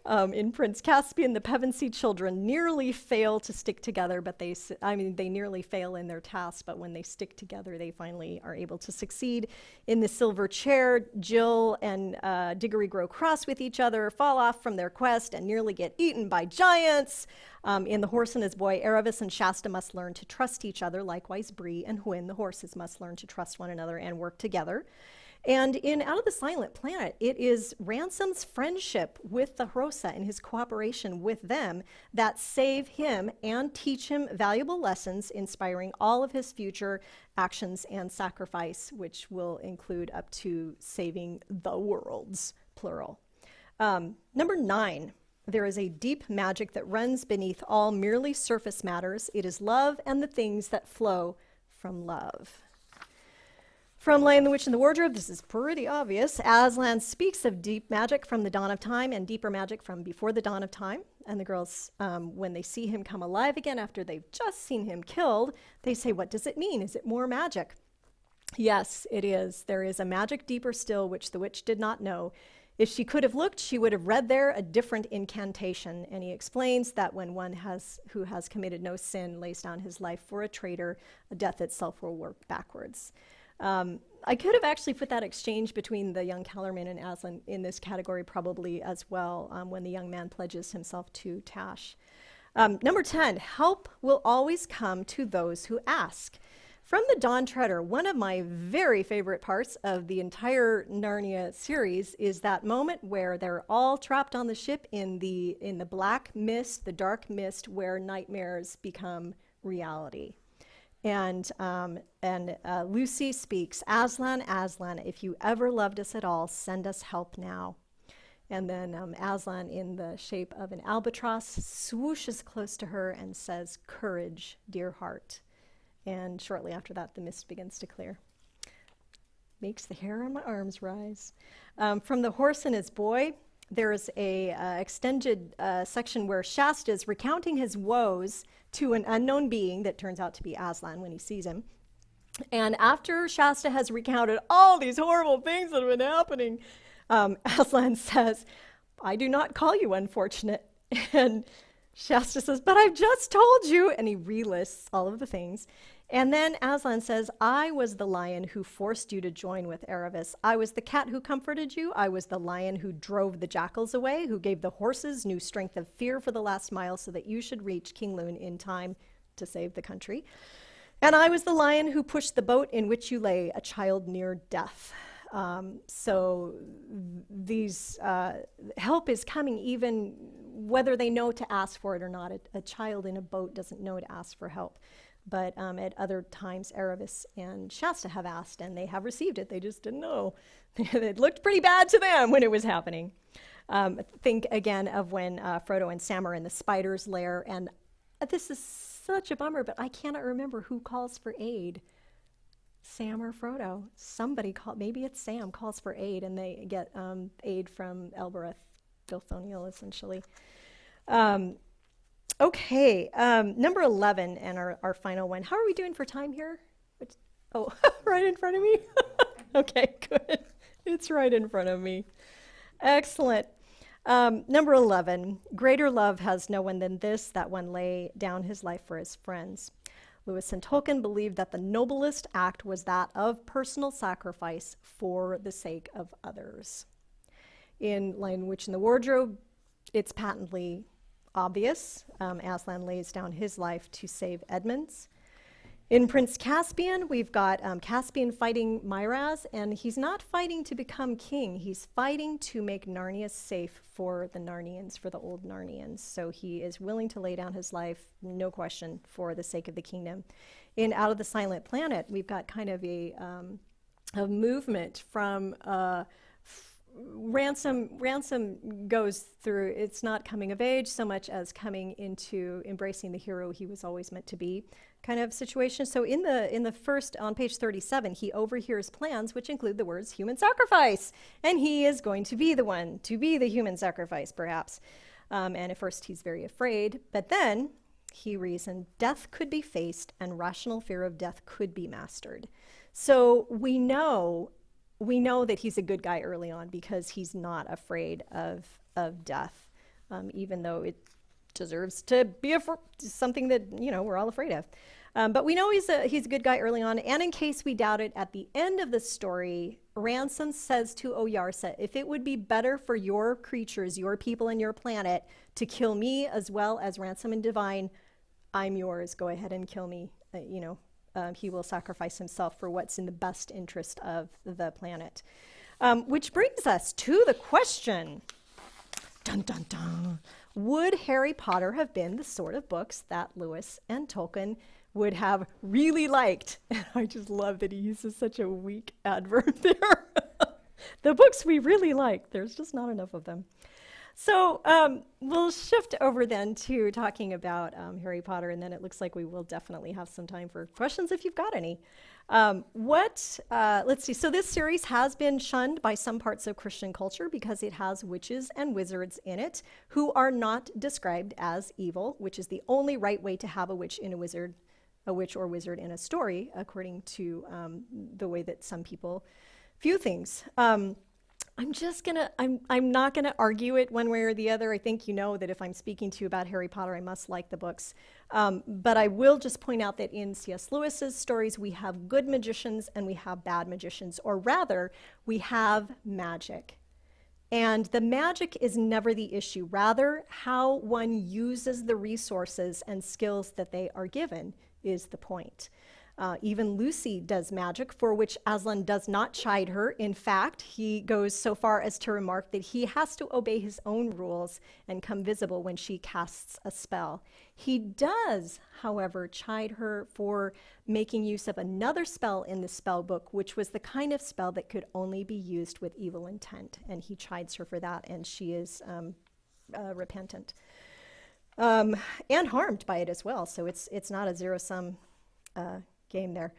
In Prince Caspian, the Pevensey children nearly fail to stick together, but they nearly fail in their task, but when they stick together, they finally are able to succeed. In the Silver Chair, Jill and Diggory grow cross with each other, fall off from their quest, and nearly get eaten by giants. In The Horse and His Boy, Erebus and Shasta must learn to trust each other. Likewise, Bree and Hwin, the horses, must learn to trust one another and work together. And in Out of the Silent Planet, it is Ransom's friendship with the Hrossa and his cooperation with them that save him and teach him valuable lessons, inspiring all of his future actions and sacrifice, which will include up to saving the worlds, plural. Number 9, there is a deep magic that runs beneath all merely surface matters. It is love and the things that flow from love. From Lion, the Witch, and the Wardrobe, this is pretty obvious. Aslan speaks of deep magic from the dawn of time and deeper magic from before the dawn of time. And the girls, when they see him come alive again after they've just seen him killed, they say, what does it mean? Is it more magic? Yes, it is. There is a magic deeper still, which the witch did not know. If she could have looked, she would have read there a different incantation. And he explains that when one who has committed no sin lays down his life for a traitor, death itself will work backwards. I could have actually put that exchange between the young Kellerman and Aslan in this category probably as well, when the young man pledges himself to Tash. Number 10, help will always come to those who ask. From the Dawn Treader, one of my very favorite parts of the entire Narnia series is that moment where they're all trapped on the ship in the black mist, the dark mist, where nightmares become reality. And Lucy speaks, Aslan, Aslan, if you ever loved us at all, send us help now. And then Aslan, in the shape of an albatross, swooshes close to her and says, courage, dear heart. And shortly after that, the mist begins to clear. Makes the hair on my arms rise. From The Horse and His Boy, there is a extended section where Shasta is recounting his woes to an unknown being that turns out to be Aslan when he sees him. And after Shasta has recounted all these horrible things that have been happening, Aslan says, I do not call you unfortunate. And Shasta says, but I've just told you. And he relists all of the things. And then Aslan says, I was the lion who forced you to join with Erebus. I was the cat who comforted you. I was the lion who drove the jackals away, who gave the horses new strength of fear for the last mile so that you should reach King Lune in time to save the country. And I was the lion who pushed the boat in which you lay, a child near death. So these help is coming even whether they know to ask for it or not. A child in a boat doesn't know to ask for help. But at other times, Erebus and Shasta have asked, and they have received it. They just didn't know. It looked pretty bad to them when it was happening. Think again of when Frodo and Sam are in the spider's lair, and this is such a bummer, but I cannot remember who calls for aid. Sam or Frodo? Somebody maybe it's Sam calls for aid, and they get aid from Elbereth, Gilthoniel, essentially. Okay, number 11 and our final one. How are we doing for time here? Right in front of me? Okay, good. It's right in front of me. Excellent. Number 11, greater love has no one than this, that one lay down his life for his friends. Lewis and Tolkien believed that the noblest act was that of personal sacrifice for the sake of others. In Lion, Witch, and the Wardrobe, it's patently obvious. Aslan lays down his life to save Edmund's. In Prince Caspian, we've got Caspian fighting Myraz, and he's not fighting to become king. He's fighting to make Narnia safe for the Narnians, for the old Narnians. So he is willing to lay down his life, no question, for the sake of the kingdom. In Out of the Silent Planet, we've got kind of a movement from Ransom goes through, it's not coming of age so much as coming into embracing the hero he was always meant to be kind of situation. So in the first, on page 37, he overhears plans which include the words human sacrifice, and he is going to be the one to be the human sacrifice, perhaps. And at first he's very afraid, but then he reasoned death could be faced and rational fear of death could be mastered. So we know that he's a good guy early on because he's not afraid of death, even though it deserves to be something that, we're all afraid of. But we know he's a good guy early on. And in case we doubt it, at the end of the story, Ransom says to Oyarsa, if it would be better for your creatures, your people and your planet, to kill me as well as Ransom and Divine, I'm yours. Go ahead and kill me. He will sacrifice himself for what's in the best interest of the planet. Which brings us to the question, dun, dun, dun. Would Harry Potter have been the sort of books that Lewis and Tolkien would have really liked? I just love that he uses such a weak adverb there. The books we really like, there's just not enough of them. So we'll shift over then to talking about Harry Potter, and then it looks like we will definitely have some time for questions if you've got any. Let's see. So this series has been shunned by some parts of Christian culture because it has witches and wizards in it who are not described as evil, which is the only right way to have a witch or wizard in a story, according to the way that some people view things. I'm not gonna argue it one way or the other. I think you know that if I'm speaking to you about Harry Potter, I must like the books. But I will just point out that in C.S. Lewis's stories, we have good magicians and we have bad magicians, or rather, we have magic. And the magic is never the issue. Rather, how one uses the resources and skills that they are given is the point. Even Lucy does magic, for which Aslan does not chide her. In fact, he goes so far as to remark that he has to obey his own rules and come visible when she casts a spell. He does, however, chide her for making use of another spell in the spell book, which was the kind of spell that could only be used with evil intent. And he chides her for that, and she is repentant and harmed by it as well. So it's not a zero-sum game there.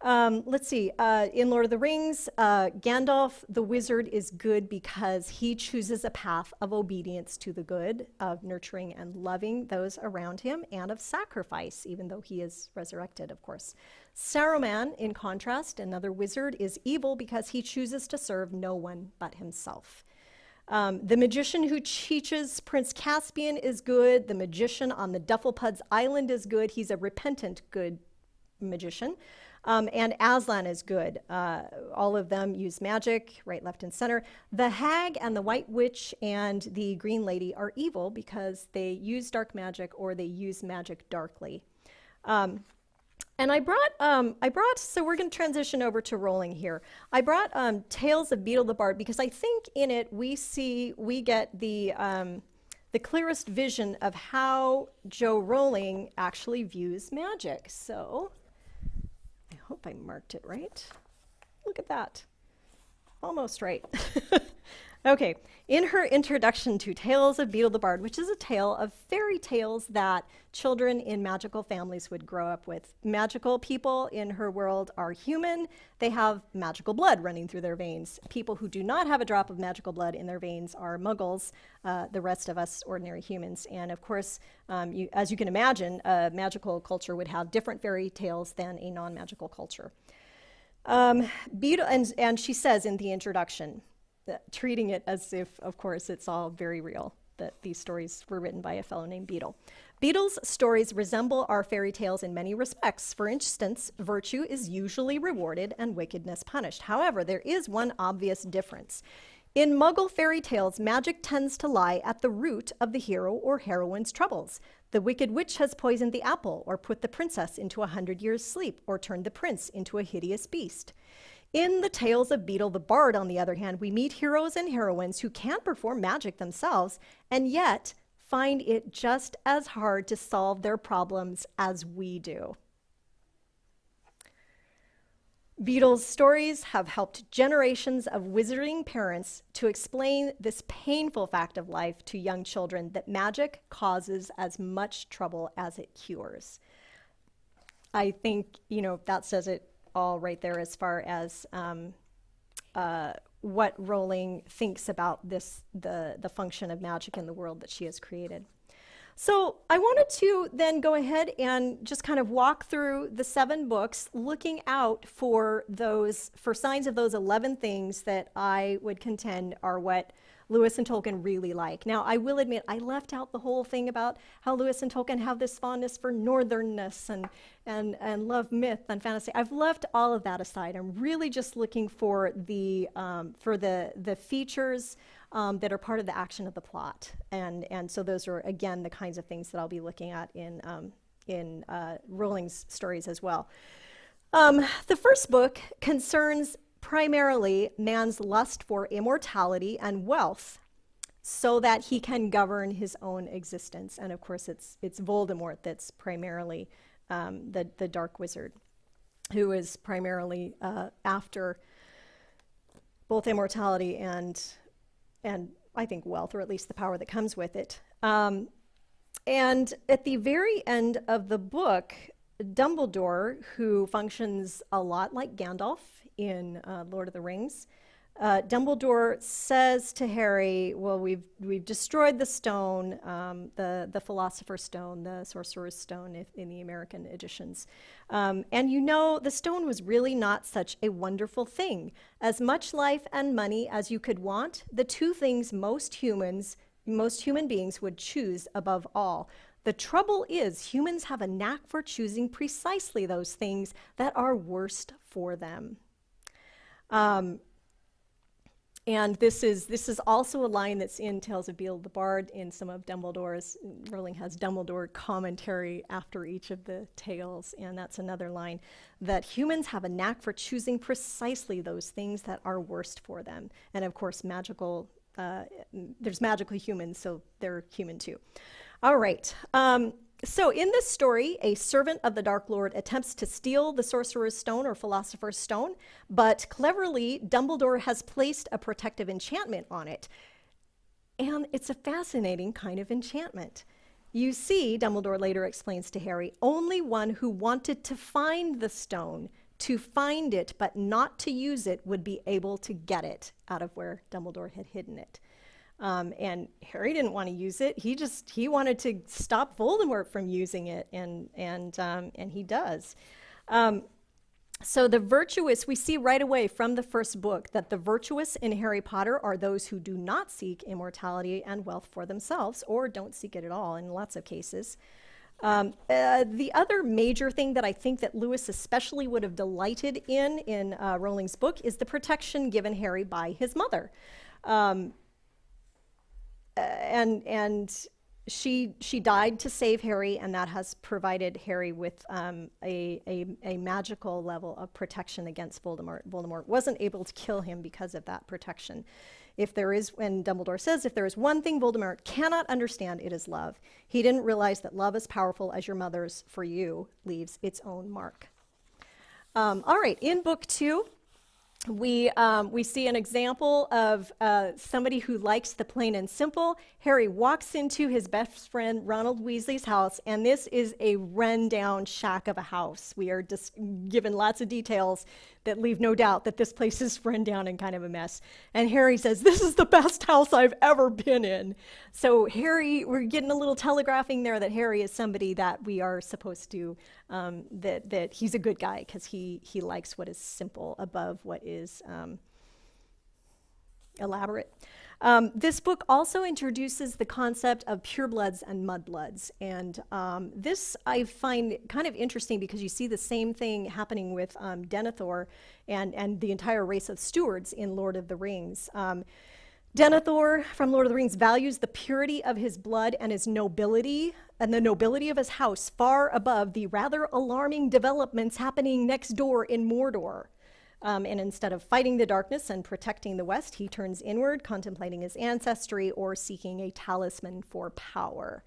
Let's see. In Lord of the Rings, Gandalf the wizard is good because he chooses a path of obedience to the good, of nurturing and loving those around him, and of sacrifice, even though he is resurrected, of course. Saruman, in contrast, another wizard, is evil because he chooses to serve no one but himself. The magician who teaches Prince Caspian is good. The magician on the Dufflepud's Island is good. He's a repentant good magician. And Aslan is good. All of them use magic, right, left, and center. The hag and the white witch and the green lady are evil because they use dark magic or they use magic darkly. And I brought, so we're going to transition over to Rowling here. I brought Tales of Beetle the Bard because I think in it we get the clearest vision of how Jo Rowling actually views magic. So I hope I marked it right. Look at that. Almost right. Okay, in her introduction to Tales of Beetle the Bard, which is a tale of fairy tales that children in magical families would grow up with. Magical people in her world are human. They have magical blood running through their veins. People who do not have a drop of magical blood in their veins are muggles, the rest of us ordinary humans. And of course, as you can imagine, a magical culture would have different fairy tales than a non-magical culture. Beetle, and she says in the introduction, treating it as if, of course, it's all very real, that these stories were written by a fellow named Beetle. Beetle's stories resemble our fairy tales in many respects. For instance, virtue is usually rewarded and wickedness punished. However, there is one obvious difference. In Muggle fairy tales, magic tends to lie at the root of the hero or heroine's troubles. The wicked witch has poisoned the apple, or put the princess into 100 years' sleep, or turned the prince into a hideous beast. In the Tales of Beetle the Bard, on the other hand, we meet heroes and heroines who can't perform magic themselves and yet find it just as hard to solve their problems as we do. Beetle's stories have helped generations of wizarding parents to explain this painful fact of life to young children, that magic causes as much trouble as it cures. I think, that says it all right there as far as what Rowling thinks about the function of magic in the world that she has created. So I wanted to then go ahead and just kind of walk through the 7 books, looking out for signs of those 11 things that I would contend are what Lewis and Tolkien really like. Now, I will admit, I left out the whole thing about how Lewis and Tolkien have this fondness for northernness and love myth and fantasy. I've left all of that aside. I'm really just looking for the features that are part of the action of the plot. And so those are, again, the kinds of things that I'll be looking at in Rowling's stories as well. The first book concerns primarily man's lust for immortality and wealth so that he can govern his own existence. And of course, it's Voldemort that's primarily the Dark Wizard, who is primarily after both immortality and I think wealth, or at least the power that comes with it. And at the very end of the book, Dumbledore, who functions a lot like Gandalf in Lord of the Rings, Dumbledore says to Harry, well, we've destroyed the stone, the Philosopher's Stone, the Sorcerer's Stone in the American editions. And the stone was really not such a wonderful thing. As much life and money as you could want, the 2 things most human beings would choose above all. The trouble is, humans have a knack for choosing precisely those things that are worst for them. And this is also a line that's in Tales of Beedle the Bard. In some of Dumbledore's, Rowling has Dumbledore commentary after each of the tales, and that's another line, that humans have a knack for choosing precisely those things that are worst for them. And of course, there's magical humans, so they're human too. All right. So in this story, a servant of the Dark Lord attempts to steal the Sorcerer's Stone or Philosopher's Stone, but cleverly, Dumbledore has placed a protective enchantment on it. And it's a fascinating kind of enchantment. You see, Dumbledore later explains to Harry, only one who wanted to find the stone, to find it but not to use it, would be able to get it out of where Dumbledore had hidden it. And Harry didn't want to use it. He wanted to stop Voldemort from using it, and he does. So the virtuous, we see right away from the first book that the virtuous in Harry Potter are those who do not seek immortality and wealth for themselves, or don't seek it at all in lots of cases. The other major thing that I think that Lewis especially would have delighted in Rowling's book is the protection given Harry by his mother. And she died to save Harry, and that has provided Harry with a magical level of protection against Voldemort. Voldemort wasn't able to kill him because of that protection. When Dumbledore says, if there is one thing Voldemort cannot understand, it is love. He didn't realize that love as powerful as your mother's for you leaves its own mark. All right, in book 2, we see an example of somebody who likes the plain and simple. Harry walks into his best friend Ronald Weasley's house, and this is a run-down shack of a house. We are just given lots of details that leave no doubt that this place is run down and kind of a mess. And Harry says, this is the best house I've ever been in. So Harry, we're getting a little telegraphing there that Harry is somebody that we are supposed to, that he's a good guy because he likes what is simple above what is elaborate. This book also introduces the concept of purebloods and mudbloods. And this I find kind of interesting because you see the same thing happening with Denethor and the entire race of stewards in Lord of the Rings. Denethor from Lord of the Rings values the purity of his blood and his nobility, and the nobility of his house far above the rather alarming developments happening next door in Mordor. And instead of fighting the darkness and protecting the West, he turns inward, contemplating his ancestry or seeking a talisman for power.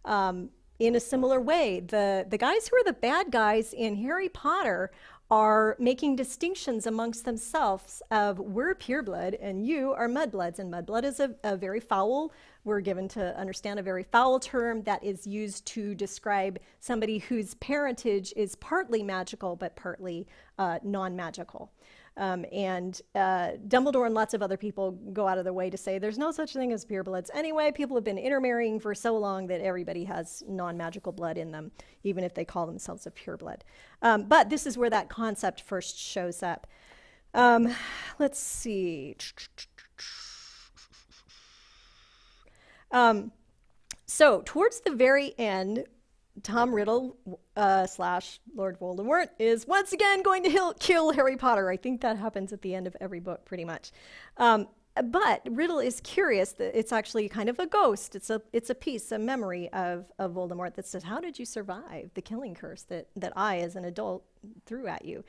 In a similar way, the guys who are the bad guys in Harry Potter are making distinctions amongst themselves of we're pureblood and you are mudbloods. And mudblood is a very foul, we're given to understand a very foul term that is used to describe somebody whose parentage is partly magical but partly non-magical. And Dumbledore and lots of other people go out of their way to say there's no such thing as purebloods. Anyway, people have been intermarrying for so long that everybody has non-magical blood in them, even if they call themselves a pureblood. But this is where that concept first shows up. Let's see. So towards the very end, Tom Riddle / Lord Voldemort is once again going to kill Harry Potter. I think that happens at the end of every book pretty much. But Riddle is curious that it's actually kind of a ghost. It's a piece, a memory of Voldemort that says, how did you survive the killing curse that I as an adult threw at you?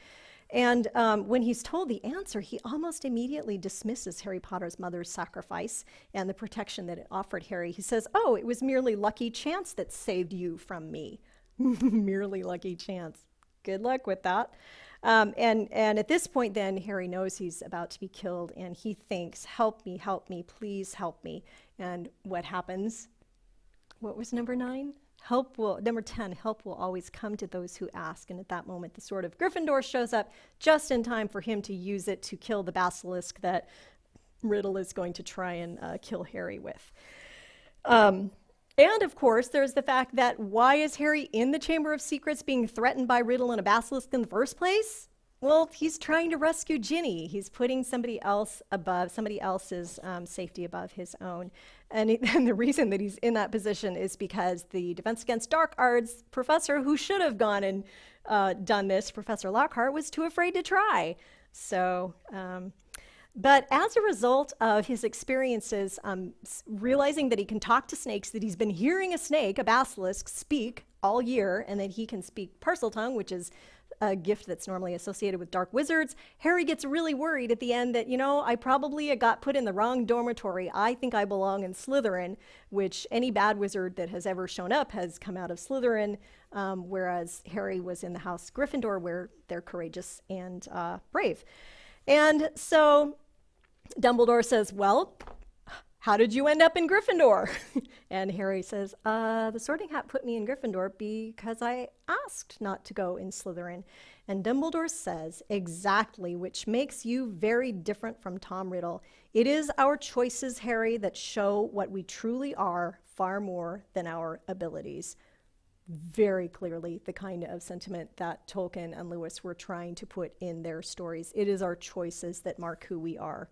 And when he's told the answer, he almost immediately dismisses Harry Potter's mother's sacrifice and the protection that it offered Harry. He says, oh, it was merely lucky chance that saved you from me. Merely lucky chance. Good luck with that. And at this point then, Harry knows he's about to be killed, and he thinks, help me, please help me. And what happens? What was number 9? Number 10, help will always come to those who ask. And at that moment, the sword of Gryffindor shows up just in time for him to use it to kill the basilisk that Riddle is going to try and kill Harry with. And of course, there's the fact that why is Harry in the Chamber of Secrets being threatened by Riddle and a basilisk in the first place? Well, he's trying to rescue Ginny. He's putting somebody else's safety above his own. And the reason that he's in that position is because the Defense Against Dark Arts professor who should have gone and done this, Professor Lockhart, was too afraid to try. So But as a result of his experiences, realizing that he can talk to snakes, that he's been hearing a snake, a basilisk, speak all year, and that he can speak Parseltongue, which is a gift that's normally associated with dark wizards, Harry gets really worried at the end that, I probably got put in the wrong dormitory. I think I belong in Slytherin, which any bad wizard that has ever shown up has come out of Slytherin, whereas Harry was in the house Gryffindor, where they're courageous and brave. And so Dumbledore says, well, how did you end up in Gryffindor? And Harry says, the Sorting Hat put me in Gryffindor because I asked not to go in Slytherin. And Dumbledore says, exactly, which makes you very different from Tom Riddle. It is our choices, Harry, that show what we truly are far more than our abilities. Very clearly the kind of sentiment that Tolkien and Lewis were trying to put in their stories. It is our choices that mark who we are.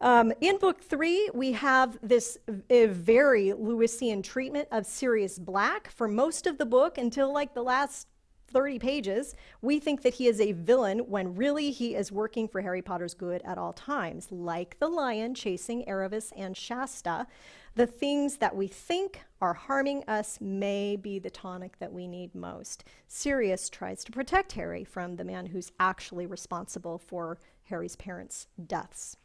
In book 3, we have this very Lewisian treatment of Sirius Black. For most of the book, until like the last 30 pages, we think that he is a villain when really he is working for Harry Potter's good at all times. Like the lion chasing Erebus and Shasta, the things that we think are harming us may be the tonic that we need most. Sirius tries to protect Harry from the man who's actually responsible for Harry's parents' deaths.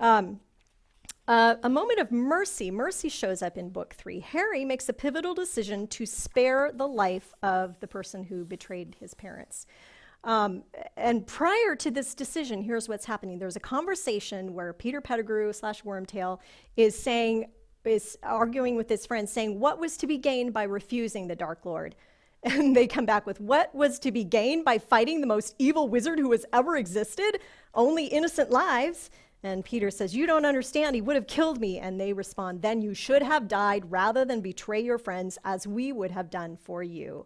A moment of mercy. Mercy shows up in book 3. Harry makes a pivotal decision to spare the life of the person who betrayed his parents. And prior to this decision, here's what's happening. There's a conversation where Peter Pettigrew / Wormtail is arguing with his friend, saying, what was to be gained by refusing the Dark Lord? And they come back with, what was to be gained by fighting the most evil wizard who has ever existed? Only innocent lives. And Peter says, you don't understand, he would have killed me. And they respond, then you should have died rather than betray your friends as we would have done for you.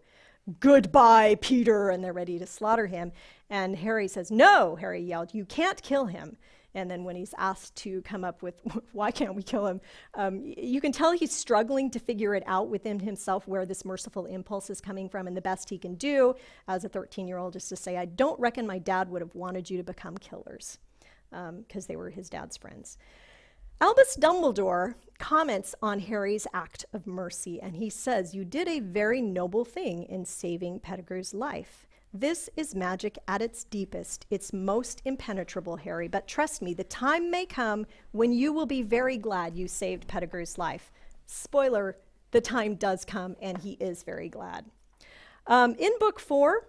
Goodbye, Peter. And they're ready to slaughter him. And Harry says, no, Harry yelled, you can't kill him. And then when he's asked to come up with, why can't we kill him? You can tell he's struggling to figure it out within himself where this merciful impulse is coming from. And the best he can do as a 13-year-old is to say, I don't reckon my dad would have wanted you to become killers. Because they were his dad's friends. Albus Dumbledore comments on Harry's act of mercy, and he says, you did a very noble thing in saving Pettigrew's life. This is magic at its deepest, its most impenetrable, Harry, but trust me, the time may come when you will be very glad you saved Pettigrew's life. Spoiler, the time does come, and he is very glad. In book 4,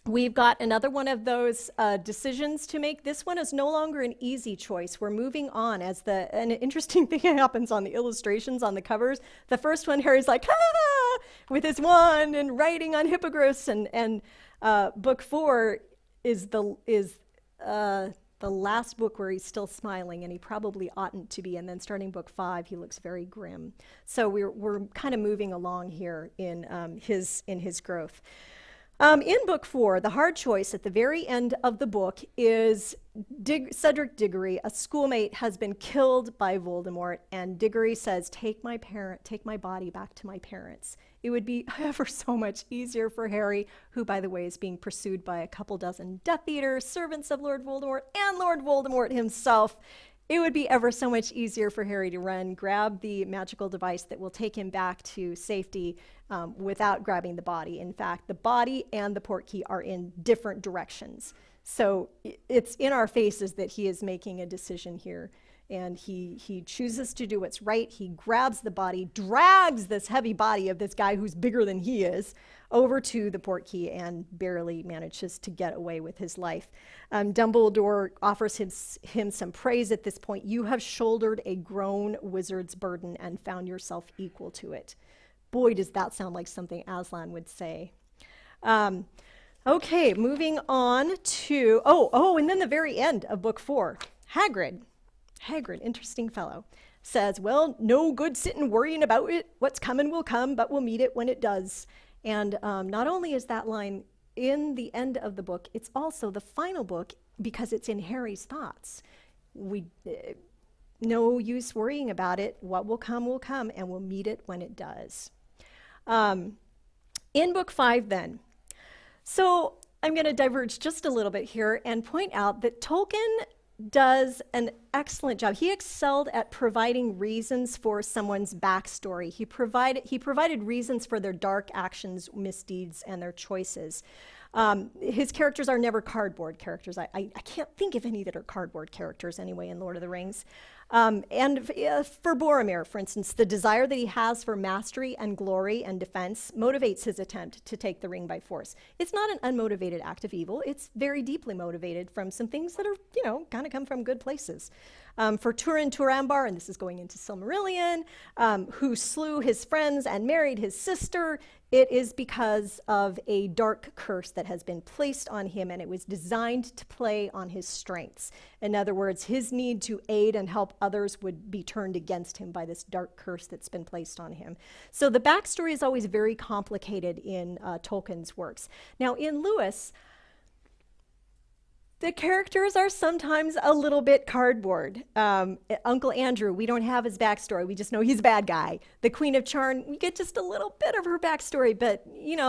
we've got another one of those decisions to make. This one is no longer an easy choice. We're moving on an interesting thing happens on the illustrations on the covers. The first one, Harry's like, ah, with his wand and writing on hippogriffs. And book 4 is the last book where he's still smiling, and he probably oughtn't to be. And then starting book 5, he looks very grim. So we're kind of moving along here in his growth. In book 4, the hard choice at the very end of the book is Cedric Diggory, a schoolmate, has been killed by Voldemort, and Diggory says, take my body back to my parents. It would be ever so much easier for Harry, who, by the way, is being pursued by a couple dozen Death Eaters, servants of Lord Voldemort, and Lord Voldemort himself. It would be ever so much easier for Harry to run, grab the magical device that will take him back to safety without grabbing the body. In fact, the body and the portkey are in different directions. So it's in our faces that he is making a decision here. And he chooses to do what's right. He grabs the body, drags this heavy body of this guy who's bigger than he is over to the portkey, and barely manages to get away with his life. Dumbledore offers him some praise at this point. You have shouldered a grown wizard's burden and found yourself equal to it. Boy, does that sound like something Aslan would say. Okay, moving on to, and then the very end of book 4, Hagrid, interesting fellow, says, well, no good sitting worrying about it. What's coming will come, but we'll meet it when it does. And not only is that line in the end of the book, it's also the final book because it's in Harry's thoughts. No use worrying about it. What will come, and we'll meet it when it does. In book 5 then. So I'm going to diverge just a little bit here and point out that Tolkien does an excellent job. He excelled at providing reasons for someone's backstory. He provided reasons for their dark actions, misdeeds, and their choices. His characters are never cardboard characters. I can't think of any that are cardboard characters anyway in Lord of the Rings. For Boromir, for instance, the desire that he has for mastery and glory and defense motivates his attempt to take the ring by force. It's not an unmotivated act of evil. It's very deeply motivated from some things that are, kind of come from good places. For Turin Turambar, and this is going into Silmarillion, who slew his friends and married his sister, it is because of a dark curse that has been placed on him, and it was designed to play on his strengths. In other words, his need to aid and help others would be turned against him by this dark curse that's been placed on him. So the backstory is always very complicated in Tolkien's works. Now, in Lewis, the characters are sometimes a little bit cardboard. Uncle Andrew, we don't have his backstory. We just know he's a bad guy. The Queen of Charn, we get just a little bit of her backstory, but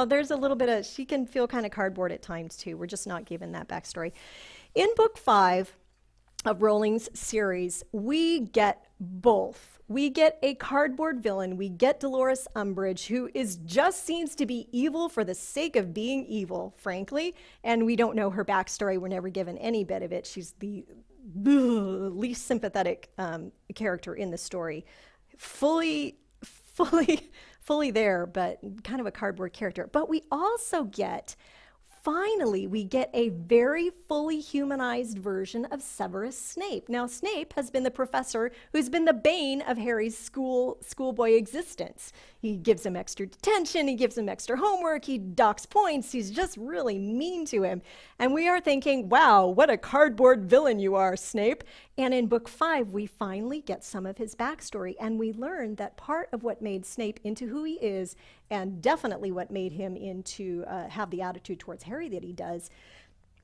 there's a little bit of, she can feel kind of cardboard at times too. We're just not given that backstory. In book 5 of Rowling's series, we get both. We get a cardboard villain. We get Dolores Umbridge, who just seems to be evil for the sake of being evil, frankly. And we don't know her backstory. We're never given any bit of it. She's the least sympathetic character in the story. Fully there, but kind of a cardboard character. But we also finally, we get a very fully humanized version of Severus Snape. Now, Snape has been the professor who's been the bane of Harry's schoolboy existence. He gives him extra detention, he gives him extra homework, he docks points, he's just really mean to him. And we are thinking, wow, what a cardboard villain you are, Snape. And in book 5, we finally get some of his backstory, and we learn that part of what made Snape into who he is, and definitely what made him into have the attitude towards Harry that he does,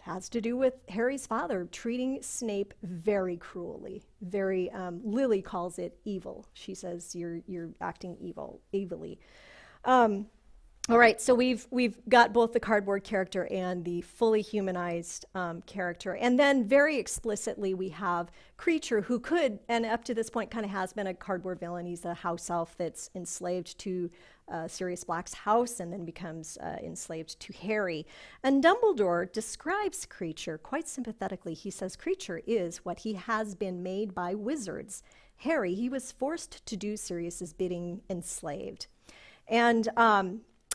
has to do with Harry's father treating Snape very cruelly. Lily calls it evil. She says, you're acting evilly. All right, so we've got both the cardboard character and the fully humanized character. And then very explicitly we have Creature, who could, and up to this point kind of has been a cardboard villain. He's a house elf that's enslaved to Sirius Black's house and then becomes enslaved to Harry. And Dumbledore describes Creature quite sympathetically. He says Creature is what he has been made by wizards. Harry, he was forced to do Sirius's bidding, enslaved. And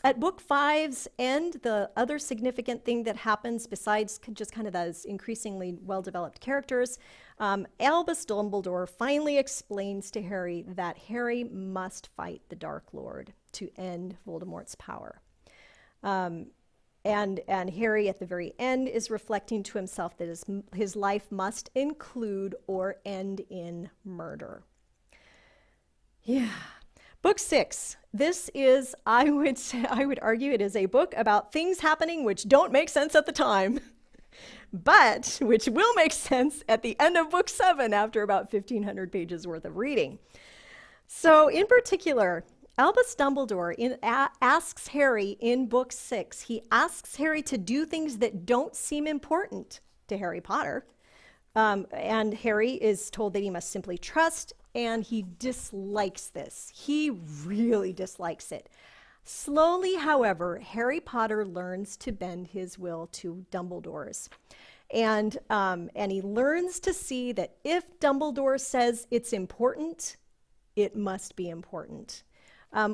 at book 5's end, the other significant thing that happens besides just kind of those increasingly well-developed characters, Albus Dumbledore finally explains to Harry that Harry must fight the Dark Lord to end Voldemort's power. And Harry at the very end is reflecting to himself that his life must include or end in murder. Yeah. Book 6. This is, I would argue it is a book about things happening which don't make sense at the time, but which will make sense at the end of book 7 after about 1,500 pages worth of reading. So in particular, Albus Dumbledore asks Harry in book 6, he asks Harry to do things that don't seem important to Harry Potter. And Harry is told that he must simply trust, and he dislikes this. He really dislikes it. Slowly, however, Harry Potter learns to bend his will to Dumbledore's. And he learns to see that if Dumbledore says it's important, it must be important.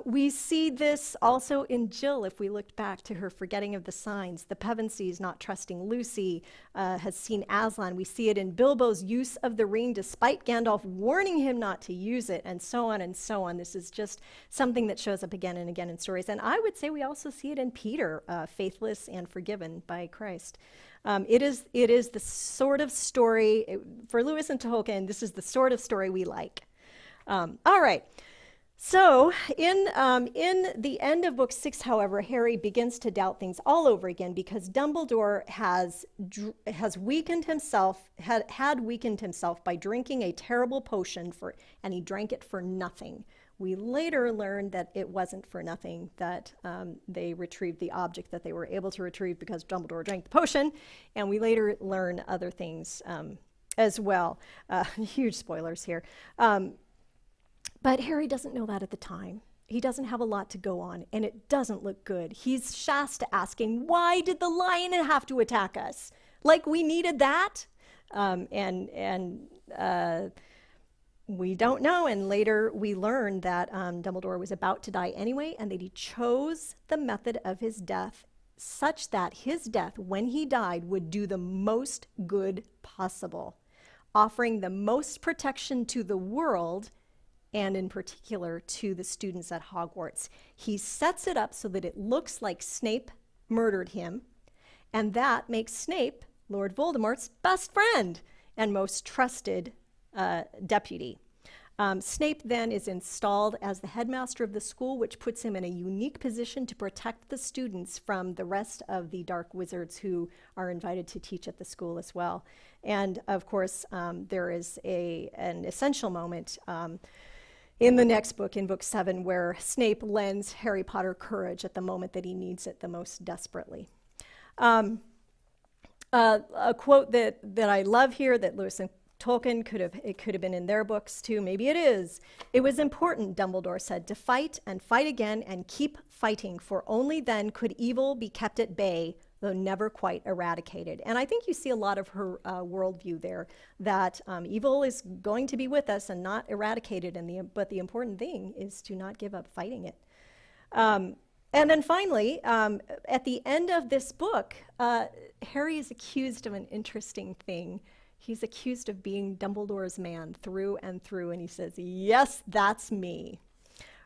We see this also in Jill, if we looked back to her forgetting of the signs. The Pevensies not trusting Lucy has seen Aslan. We see it in Bilbo's use of the ring despite Gandalf warning him not to use it, and so on and so on. This is just something that shows up again and again in stories. And I would say we also see it in Peter, faithless and forgiven by Christ. It is the sort of story, for Lewis and Tolkien, this is the sort of story we like. All right. So in the end of book 6, however, Harry begins to doubt things all over again because Dumbledore has weakened himself, had weakened himself by drinking a terrible potion and he drank it for nothing. We later learned that it wasn't for nothing, that they retrieved the object that they were able to retrieve because Dumbledore drank the potion, and we later learn other things as well. Huge spoilers here. But Harry doesn't know that at the time. He doesn't have a lot to go on, and it doesn't look good. He's Shasta asking, why did the lion have to attack us? Like we needed that? And we don't know. And later we learn that Dumbledore was about to die anyway, and that he chose the method of his death such that his death, when he died, would do the most good possible, offering the most protection to the world and in particular to the students at Hogwarts. He sets it up so that it looks like Snape murdered him, and that makes Snape Lord Voldemort's best friend and most trusted deputy. Snape then is installed as the headmaster of the school, which puts him in a unique position to protect the students from the rest of the dark wizards who are invited to teach at the school as well. And of course, there is an essential moment in the next book, in book 7, where Snape lends Harry Potter courage at the moment that he needs it the most desperately. A quote that I love here that Lewis and Tolkien could have been in their books too. Maybe it is. It was important, Dumbledore said, to fight and fight again and keep fighting, for only then could evil be kept at bay, though never quite eradicated. And I think you see a lot of her worldview there, that evil is going to be with us and not eradicated, but the important thing is to not give up fighting it. And then finally, at the end of this book, Harry is accused of an interesting thing. He's accused of being Dumbledore's man through and through, and he says, yes, that's me.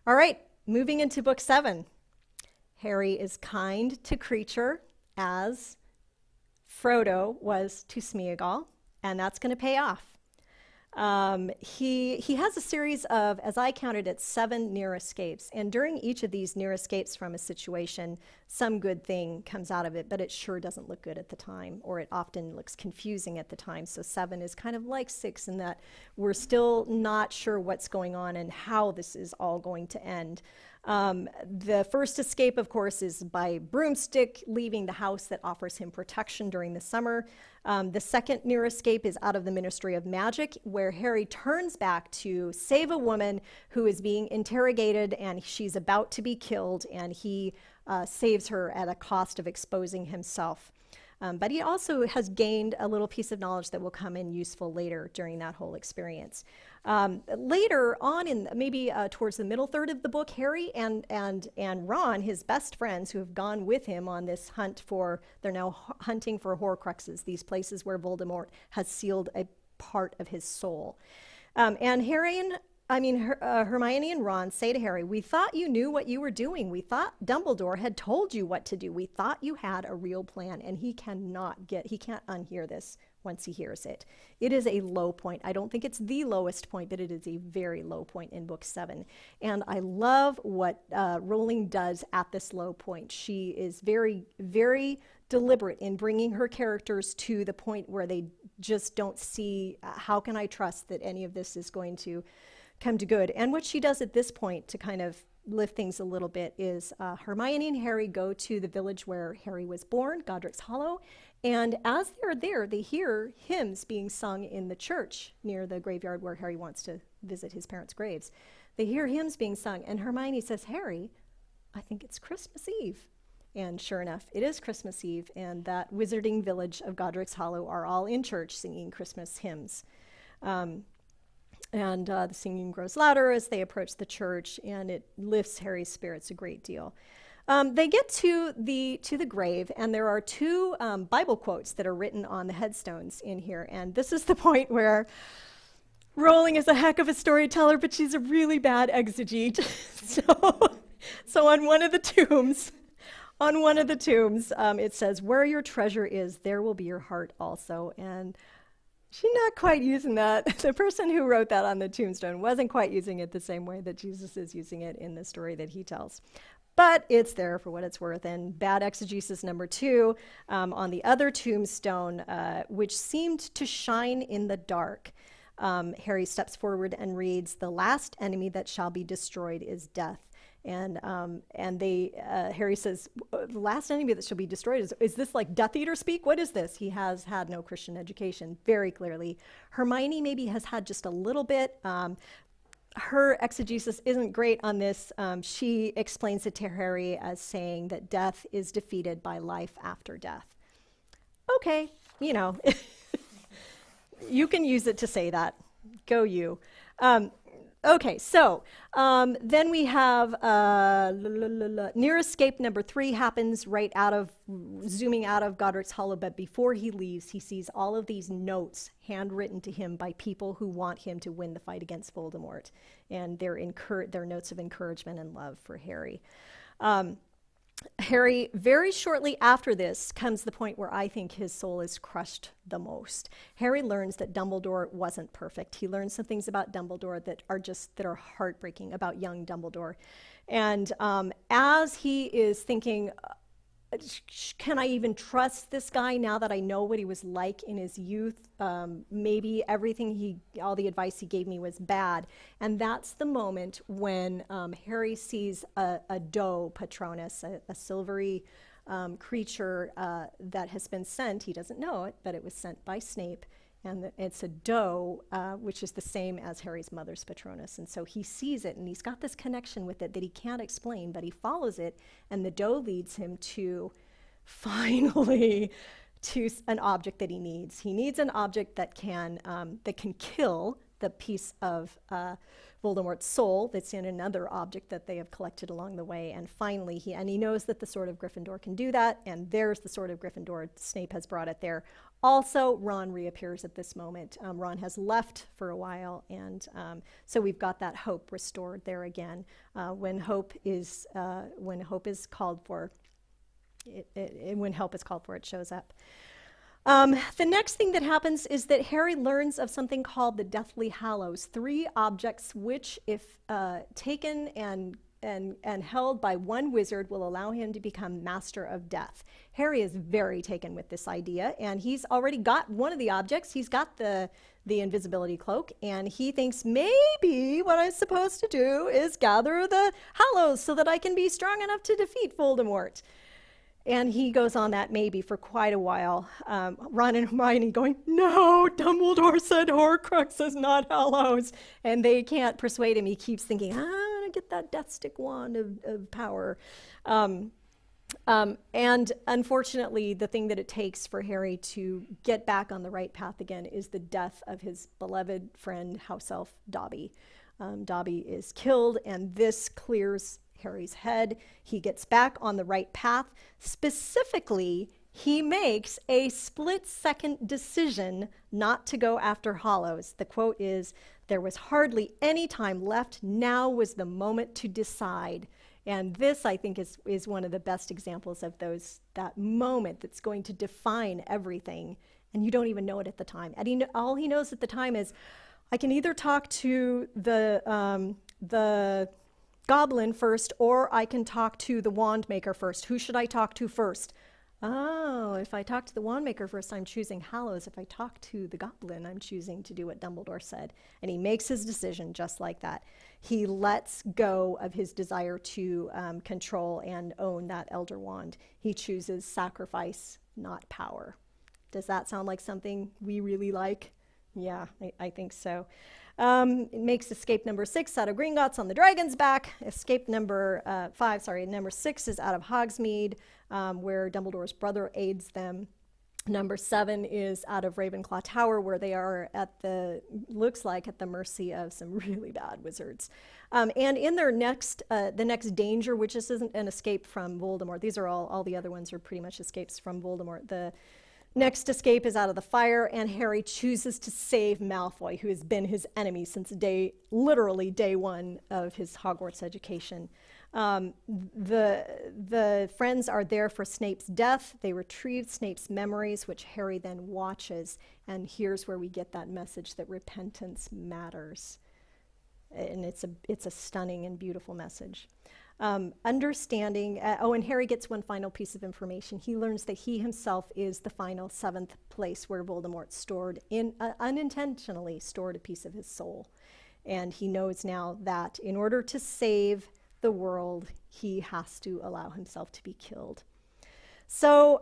All right, moving into book 7. Harry is kind to Kreacher, as Frodo was to Smeagol, and that's going to pay off. He has a series of, as I counted it, 7 near escapes. And during each of these near escapes from a situation, some good thing comes out of it, but it sure doesn't look good at the time, or it often looks confusing at the time. So 7 is kind of like 6 in that we're still not sure what's going on and how this is all going to end. The first escape, of course, is by Broomstick leaving the house that offers him protection during the summer. The second near escape is out of the Ministry of Magic, where Harry turns back to save a woman who is being interrogated and she's about to be killed, and he saves her at a cost of exposing himself. But he also has gained a little piece of knowledge that will come in useful later during that whole experience. Later on, in maybe towards the middle third of the book, Harry and Ron, his best friends who have gone with him on this hunt they're now hunting for Horcruxes, these places where Voldemort has sealed a part of his soul. And Hermione and Ron say to Harry, we thought you knew what you were doing. We thought Dumbledore had told you what to do. We thought you had a real plan. And he can't unhear this once he hears it. It is a low point. I don't think it's the lowest point, but it is a very low point in book 7. And I love what Rowling does at this low point. She is very, very deliberate in bringing her characters to the point where they just don't see, how can I trust that any of this is going to come to good? And what she does at this point to kind of lift things a little bit is Hermione and Harry go to the village where Harry was born, Godric's Hollow, and as they're there, they hear hymns being sung in the church near the graveyard where Harry wants to visit his parents' graves. They hear hymns being sung, and Hermione says, Harry, I think it's Christmas Eve. And sure enough, it is Christmas Eve, and that wizarding village of Godric's Hollow are all in church singing Christmas hymns. And the singing grows louder as they approach the church, and it lifts Harry's spirits a great deal. They get to the grave, and there are 2 Bible quotes that are written on the headstones in here. And this is the point where Rowling is a heck of a storyteller, but she's a really bad exegete. So on one of the tombs, it says, "Where your treasure is, there will be your heart also." And she's not quite using that. The person who wrote that on the tombstone wasn't quite using it the same way that Jesus is using it in the story that he tells. But it's there for what it's worth. And bad exegesis number 2, on the other tombstone, which seemed to shine in the dark, Harry steps forward and reads, "The last enemy that shall be destroyed is death." And Harry says, the last enemy that shall be destroyed is this like Death Eater speak? What is this? He has had no Christian education, very clearly. Hermione maybe has had just a little bit. Her exegesis isn't great on this. She explains it to Harry as saying that death is defeated by life after death. Okay, you know, you can use it to say that. Go you. Okay, so then we have near escape number 3 happens right zooming out of Godric's Hollow, but before he leaves, he sees all of these notes handwritten to him by people who want him to win the fight against Voldemort, and they're notes of encouragement and love for Harry. Harry, very shortly after this, comes the point where I think his soul is crushed the most. Harry learns that Dumbledore wasn't perfect. He learns some things about Dumbledore that are heartbreaking about young Dumbledore. And as he is thinking, can I even trust this guy now that I know what he was like in his youth? Maybe all the advice he gave me was bad. And that's the moment when Harry sees a doe Patronus, a silvery creature that has been sent. He doesn't know it, but it was sent by Snape. And it's a doe, which is the same as Harry's mother's Patronus. And so he sees it, and he's got this connection with it that he can't explain, but he follows it, and the doe leads him to, finally, to an object that he needs. He needs an object that can kill the piece of Voldemort's soul that's in another object that they have collected along the way. And finally, he knows that the Sword of Gryffindor can do that, and there's the Sword of Gryffindor. Snape has brought it there. Also, Ron reappears at this moment. Ron has left for a while, and so we've got that hope restored there again. When hope is called for, it shows up. The next thing that happens is that Harry learns of something called the Deathly Hallows, 3 objects which, if taken and held by one wizard, will allow him to become Master of Death. Harry is very taken with this idea, and he's already got one of the objects. He's got the invisibility cloak, and he thinks maybe what I'm supposed to do is gather the Hallows so that I can be strong enough to defeat Voldemort. And he goes on that maybe for quite a while. Ron and Hermione going, no, Dumbledore said Horcrux is not Hallows. And they can't persuade him. He keeps thinking, I'm going to get that Death Stick wand of power. And unfortunately, the thing that it takes for Harry to get back on the right path again is the death of his beloved friend, house elf Dobby. Dobby is killed, and this clears Harry's head. He gets back on the right path. Specifically, he makes a split-second decision not to go after Hallows. The quote is, "There was hardly any time left. Now was the moment to decide." And this, I think, is one of the best examples of that moment that's going to define everything, and you don't even know it at the time. And all he knows at the time is, I can either talk to the goblin first, or I can talk to the wand maker first. Who should I talk to first? Oh, if I talk to the wand maker first, I'm choosing Hallows. If I talk to the goblin, I'm choosing to do what Dumbledore said. And he makes his decision just like that. He lets go of his desire to control and own that Elder Wand. He chooses sacrifice, not power. Does that sound like something we really like? Yeah, I think so. It makes escape number 6 out of Gringotts on the dragon's back. Escape number 6 is out of Hogsmeade, where Dumbledore's brother aids them. Number 7 is out of Ravenclaw Tower, where they are looks like at the mercy of some really bad wizards. And in their the next danger, which isn't an escape from Voldemort. These are all the other ones are pretty much escapes from Voldemort. The next escape is out of the fire, and Harry chooses to save Malfoy, who has been his enemy since literally day 1 of his Hogwarts education. The friends are there for Snape's death. They retrieve Snape's memories, which Harry then watches, and here's where we get that message that repentance matters. And it's a stunning and beautiful message. Understanding, and Harry gets one final piece of information. He learns that he himself is the final 7th place where Voldemort unintentionally stored a piece of his soul. And he knows now that in order to save the world, he has to allow himself to be killed. So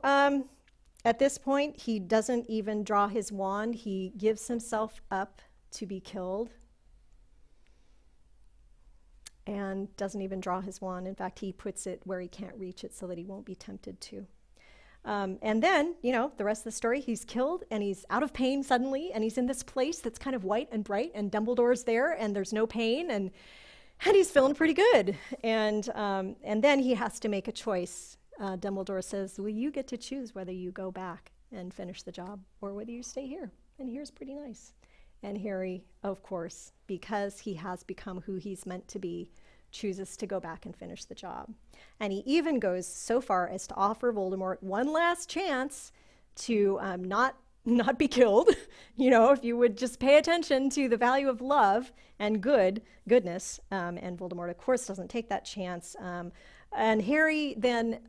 at this point, he doesn't even draw his wand. He gives himself up to be killed and doesn't even draw his wand. In fact, he puts it where he can't reach it so that he won't be tempted to. And then, the rest of the story, he's killed and he's out of pain suddenly, and he's in this place that's kind of white and bright, and Dumbledore's there, and there's no pain, and he's feeling pretty good. And then he has to make a choice. Dumbledore says, well, you get to choose whether you go back and finish the job or whether you stay here. And here's pretty nice. And Harry, of course, because he has become who he's meant to be, chooses to go back and finish the job. And he even goes so far as to offer Voldemort one last chance to not be killed. If you would just pay attention to the value of love and goodness. And Voldemort, of course, doesn't take that chance. And Harry then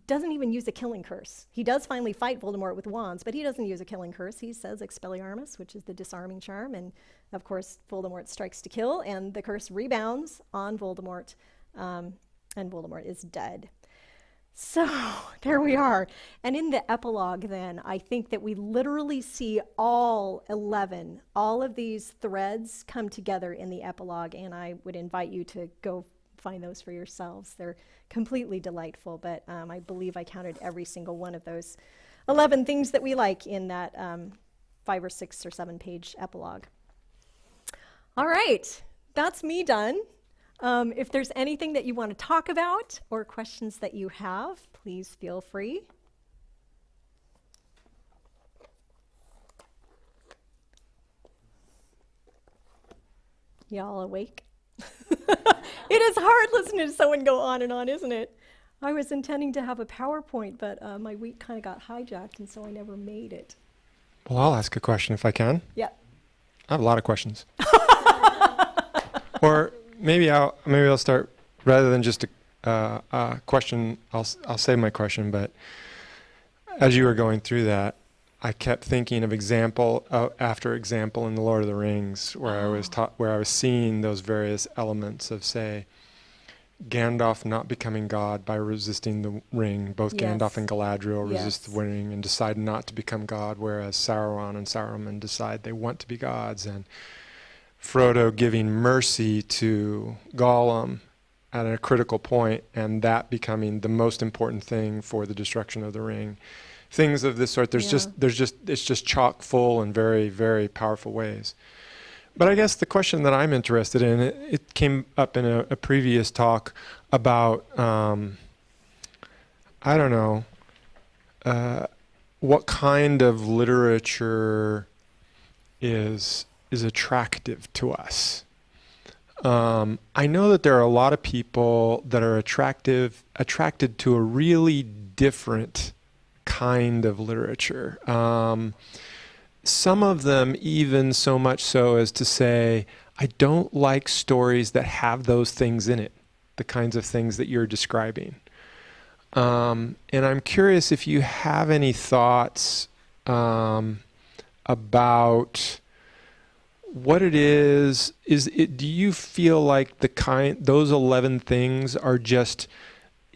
doesn't even use a killing curse. He does finally fight Voldemort with wands, but he doesn't use a killing curse. He says Expelliarmus, which is the disarming charm. And of course, Voldemort strikes to kill, and the curse rebounds on Voldemort, and Voldemort is dead. So there we are. And in the epilogue then, I think that we literally see all of these threads come together in the epilogue, and I would invite you to go find those for yourselves. They're completely delightful, but I believe I counted every single one of those 11 things that we like in that 5 or 6 or 7 page epilogue. All right, that's me done. If there's anything that you want to talk about or questions that you have, please feel free. Y'all awake? It is hard listening to someone go on and on, isn't it? I was intending to have a PowerPoint, but my week kind of got hijacked, and so I never made it.
Well, I'll ask a question if I can.
Yeah.
I have a lot of questions. Or maybe I'll start, rather than just a question, I'll save my question, but as you were going through that, I kept thinking of example after example in The Lord of the Rings, where I was seeing those various elements of, say, Gandalf not becoming God by resisting the ring. Both
Yes.
Gandalf and Galadriel resist
Yes.
the ring and decide not to become God, whereas Sauron and Saruman decide they want to be gods. And Frodo giving mercy to Gollum at a critical point, and that becoming the most important thing for the destruction of the ring. Things of this sort. It's just chock full in very, very powerful ways. But I guess the question that I'm interested in, it came up in a previous talk about, what kind of literature is attractive to us. I know that there are a lot of people that are attracted to a really different kind of literature. Some of them even so much so as to say, I don't like stories that have those things in it, the kinds of things that you're describing. And I'm curious if you have any thoughts about what it is. Do you feel like those 11 things are just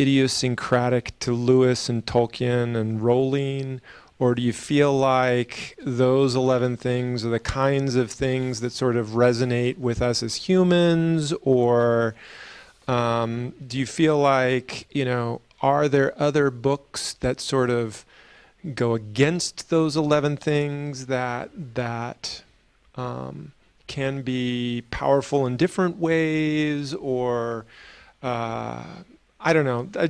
idiosyncratic to Lewis and Tolkien and Rowling? Or do you feel like those 11 things are the kinds of things that sort of resonate with us as humans? Or do you feel like, are there other books that sort of go against those 11 things that can be powerful in different ways? Or I don't know. I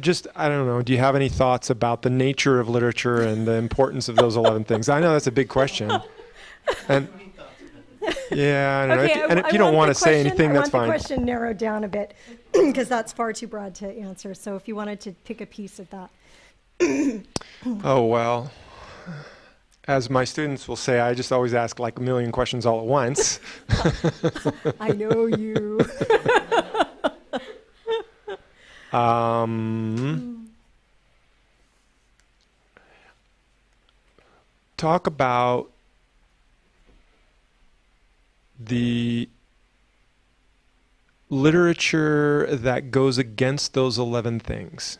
don't know. Do you have any thoughts about the nature of literature and the importance of those 11 things? I know that's a big question. And yeah, I don't know. And if you don't want to say anything, that's fine.
I want the question narrowed down a bit because that's far too broad to answer. So if you wanted to pick a piece of that.
Oh, well, as my students will say, I just always ask like a million questions all at once.
I know you.
Talk about the literature that goes against those 11 things?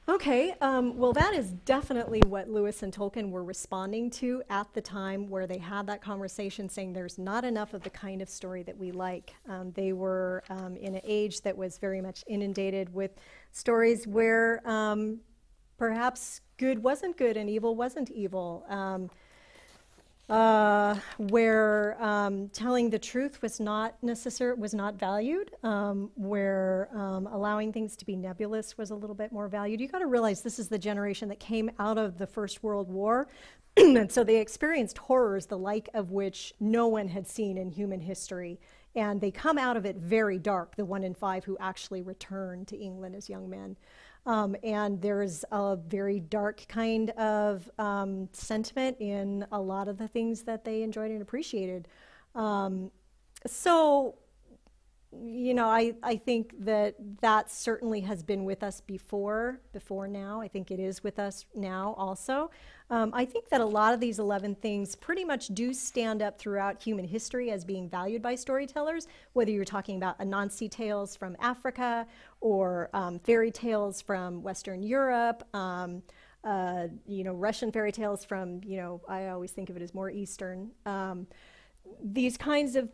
Okay, well, that is definitely what Lewis and Tolkien were responding to at the time where they had that conversation, saying there's not enough of the kind of story that we like. They were in an age that was very much inundated with stories where perhaps good wasn't good and evil wasn't evil. Where telling the truth was not valued, where allowing things to be nebulous was a little bit more valued. You got to realize this is the generation that came out of the First World War, and so they experienced horrors the like of which no one had seen in human history. And they come out of it very dark, the 1 in 5 who actually return to England as young men. And there's a very dark kind of sentiment in a lot of the things that they enjoyed and appreciated. So, you know, I think that certainly has been with us before now. I think it is with us now also. I think that a lot of these 11 things pretty much do stand up throughout human history as being valued by storytellers, whether you're talking about Anansi tales from Africa or fairy tales from Western Europe, you know, Russian fairy tales from, you know, I always think of it as more Eastern. These kinds of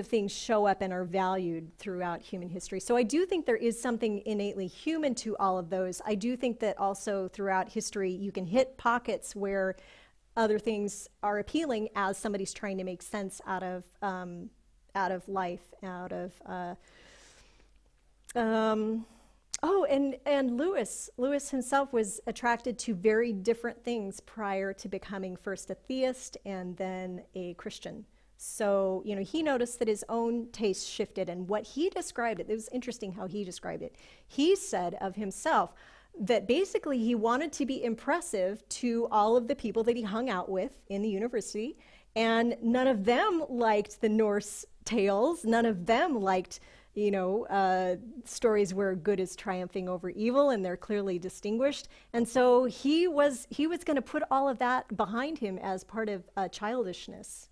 things show up and are valued throughout human history. So I do think there is something innately human to all of those. I do think that also throughout history you can hit pockets where other things are appealing as somebody's trying to make sense out of life, out of and Lewis himself was attracted to very different things prior to becoming first a theist and then a Christian. So, you know, he noticed that his own taste shifted, and what he described it was interesting how he described it. He said of himself that basically he wanted to be impressive to all of the people that he hung out with in the university, and none of them liked the Norse tales. None of them liked, you know, stories where good is triumphing over evil and they're clearly distinguished. And so he was going to put all of that behind him as part of childishness.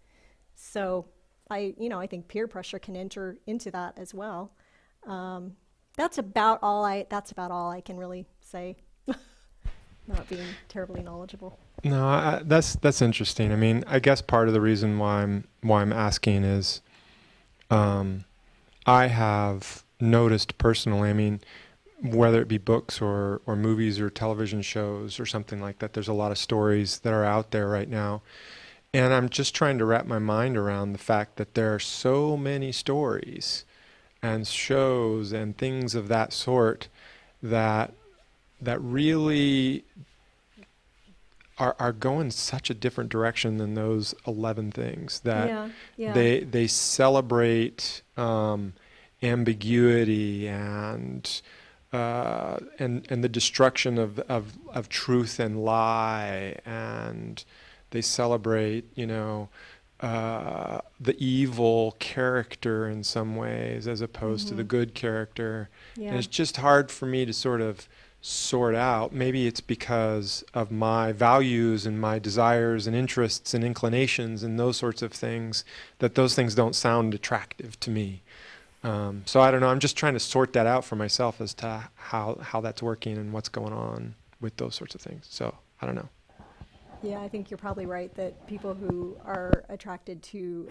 So I think peer pressure can enter into that as well. That's about all I can really say. Not being terribly knowledgeable.
No, that's interesting. I mean, I guess part of the reason why I'm asking is, I have noticed personally, I mean, whether it be books or movies or television shows or something like that, there's a lot of stories that are out there right now. And I'm just trying to wrap my mind around the fact that there are so many stories and shows and things of that sort that really are going such a different direction than those 11 things, that they celebrate ambiguity and the destruction of truth and lie, and they celebrate, you know, the evil character in some ways as opposed to the good character.
Yeah.
And it's just hard for me to sort of sort out. Maybe it's because of my values and my desires and interests and inclinations and those sorts of things, that those things don't sound attractive to me. So I don't know. I'm just trying to sort that out for myself as to how that's working and what's going on with those sorts of things. So I don't know.
Yeah, I think you're probably right that people who are attracted to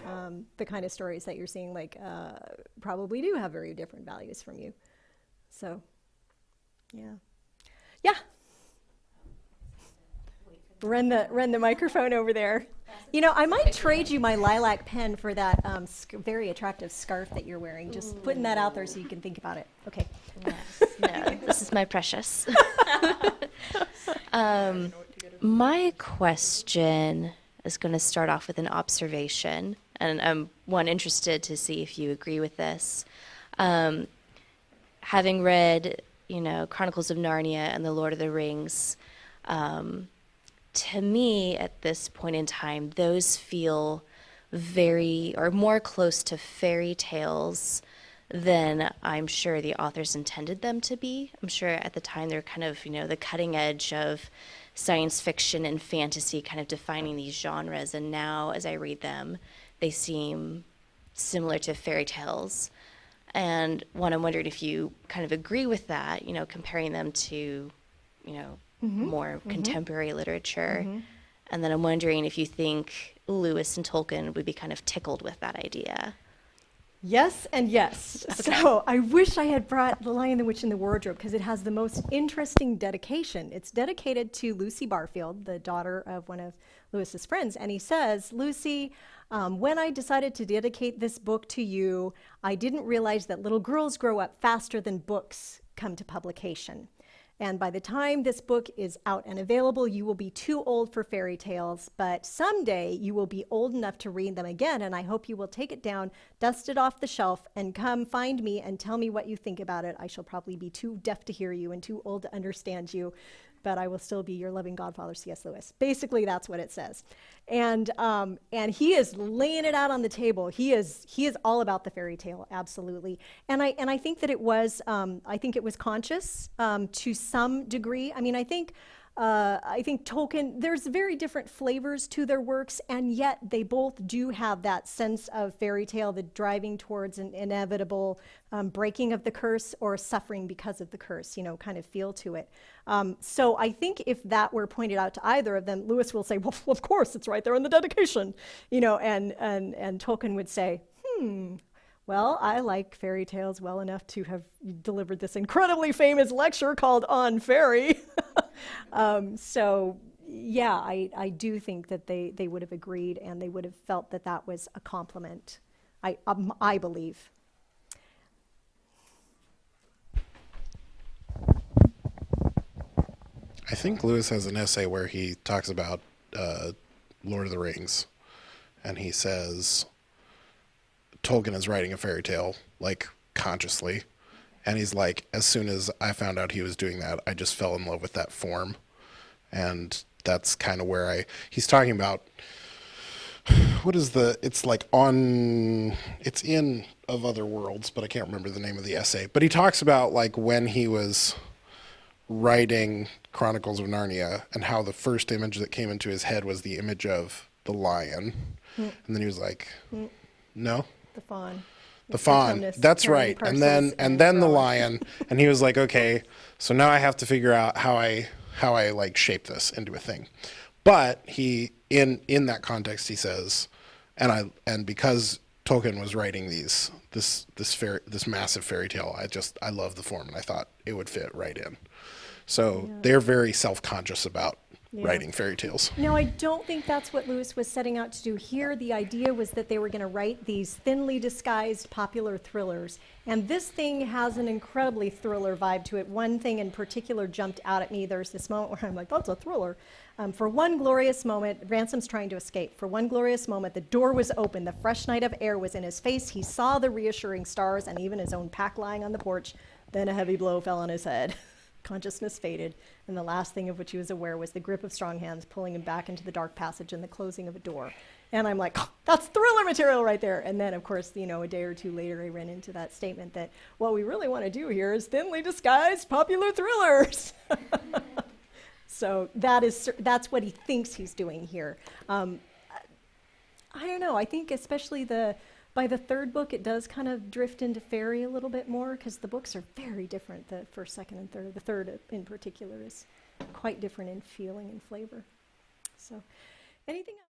the kind of stories that you're seeing, like, probably do have very different values from you. So, yeah. Yeah. Run the microphone over there. You know, I might trade you my lilac pen for that very attractive scarf that you're wearing. Just putting that out there so you can think about it. Okay.
Yes. No, this is my precious. My question is going to start off with an observation, and I'm interested to see if you agree with this. Having read, you know, Chronicles of Narnia and The Lord of the Rings, to me at this point in time, those feel more close to fairy tales than I'm sure the authors intended them to be. I'm sure at the time they're kind of, you know, the cutting edge of science fiction and fantasy kind of defining these genres, and now as I read them, they seem similar to fairy tales. And one, I'm wondering if you kind of agree with that, comparing them to, more contemporary literature. And then I'm wondering if you think Lewis and Tolkien would be kind of tickled with that idea.
Yes and yes. So I wish I had brought The Lion, the Witch, and the Wardrobe, because it has the most interesting dedication. It's dedicated to Lucy Barfield, the daughter of one of Lewis's friends. And he says, Lucy, when I decided to dedicate this book to you, I didn't realize that little girls grow up faster than books come to publication. And by the time this book is out and available, you will be too old for fairy tales, but someday you will be old enough to read them again, and I hope you will take it down, dust it off the shelf, and come find me and tell me what you think about it. I shall probably be too deaf to hear you and too old to understand you, but I will still be your loving godfather, C.S. Lewis. Basically, that's what it says. And he is laying it out on the table. He is all about the fairy tale, absolutely. And I think that it was conscious to some degree. I mean, I think Tolkien, there's very different flavors to their works, and yet they both do have that sense of fairy tale, the driving towards an inevitable breaking of the curse or suffering because of the curse, kind of feel to it. So I think if that were pointed out to either of them, Lewis will say, well, of course, it's right there in the dedication, and Tolkien would say, well, I like fairy tales well enough to have delivered this incredibly famous lecture called On Fairy. So, yeah, I do think that they would have agreed, and they would have felt that that was a compliment, I believe.
I think Lewis has an essay where he talks about Lord of the Rings, and he says Tolkien is writing a fairy tale, like, consciously. And he's like, as soon as I found out he was doing that, I just fell in love with that form. And that's kind of where he's talking about, it's in Of Other Worlds, but I can't remember the name of the essay. But he talks about, like, when he was writing Chronicles of Narnia and how the first image that came into his head was the image of the lion. And then he was like, no.
The fawn.
The fawn. That's right. And then the lion. And he was like, okay, so now I have to figure out how I like shape this into a thing. But he in that context he says, and because Tolkien was writing this massive fairy tale, I love the form, and I thought it would fit right in. So they're very self-conscious about writing fairy tales.
No, I don't think that's what Lewis was setting out to do here. The idea was that they were going to write these thinly disguised popular thrillers. And this thing has an incredibly thriller vibe to it. One thing in particular jumped out at me. There's this moment where I'm like, that's a thriller. For one glorious moment, Ransom's trying to escape. For one glorious moment, the door was open. The fresh night of air was in his face. He saw the reassuring stars and even his own pack lying on the porch. Then a heavy blow fell on his head. Consciousness faded, and the last thing of which he was aware was the grip of strong hands pulling him back into the dark passage and the closing of a door. And I'm like, oh, that's thriller material right there. And then, of course, a day or two later, I ran into that statement that what we really want to do here is thinly disguised popular thrillers. So that's what he thinks he's doing here. I don't know. I think especially by the third book, it does kind of drift into fairy a little bit more, because the books are very different, the first, second, and third. The third in particular is quite different in feeling and flavor. So anything else?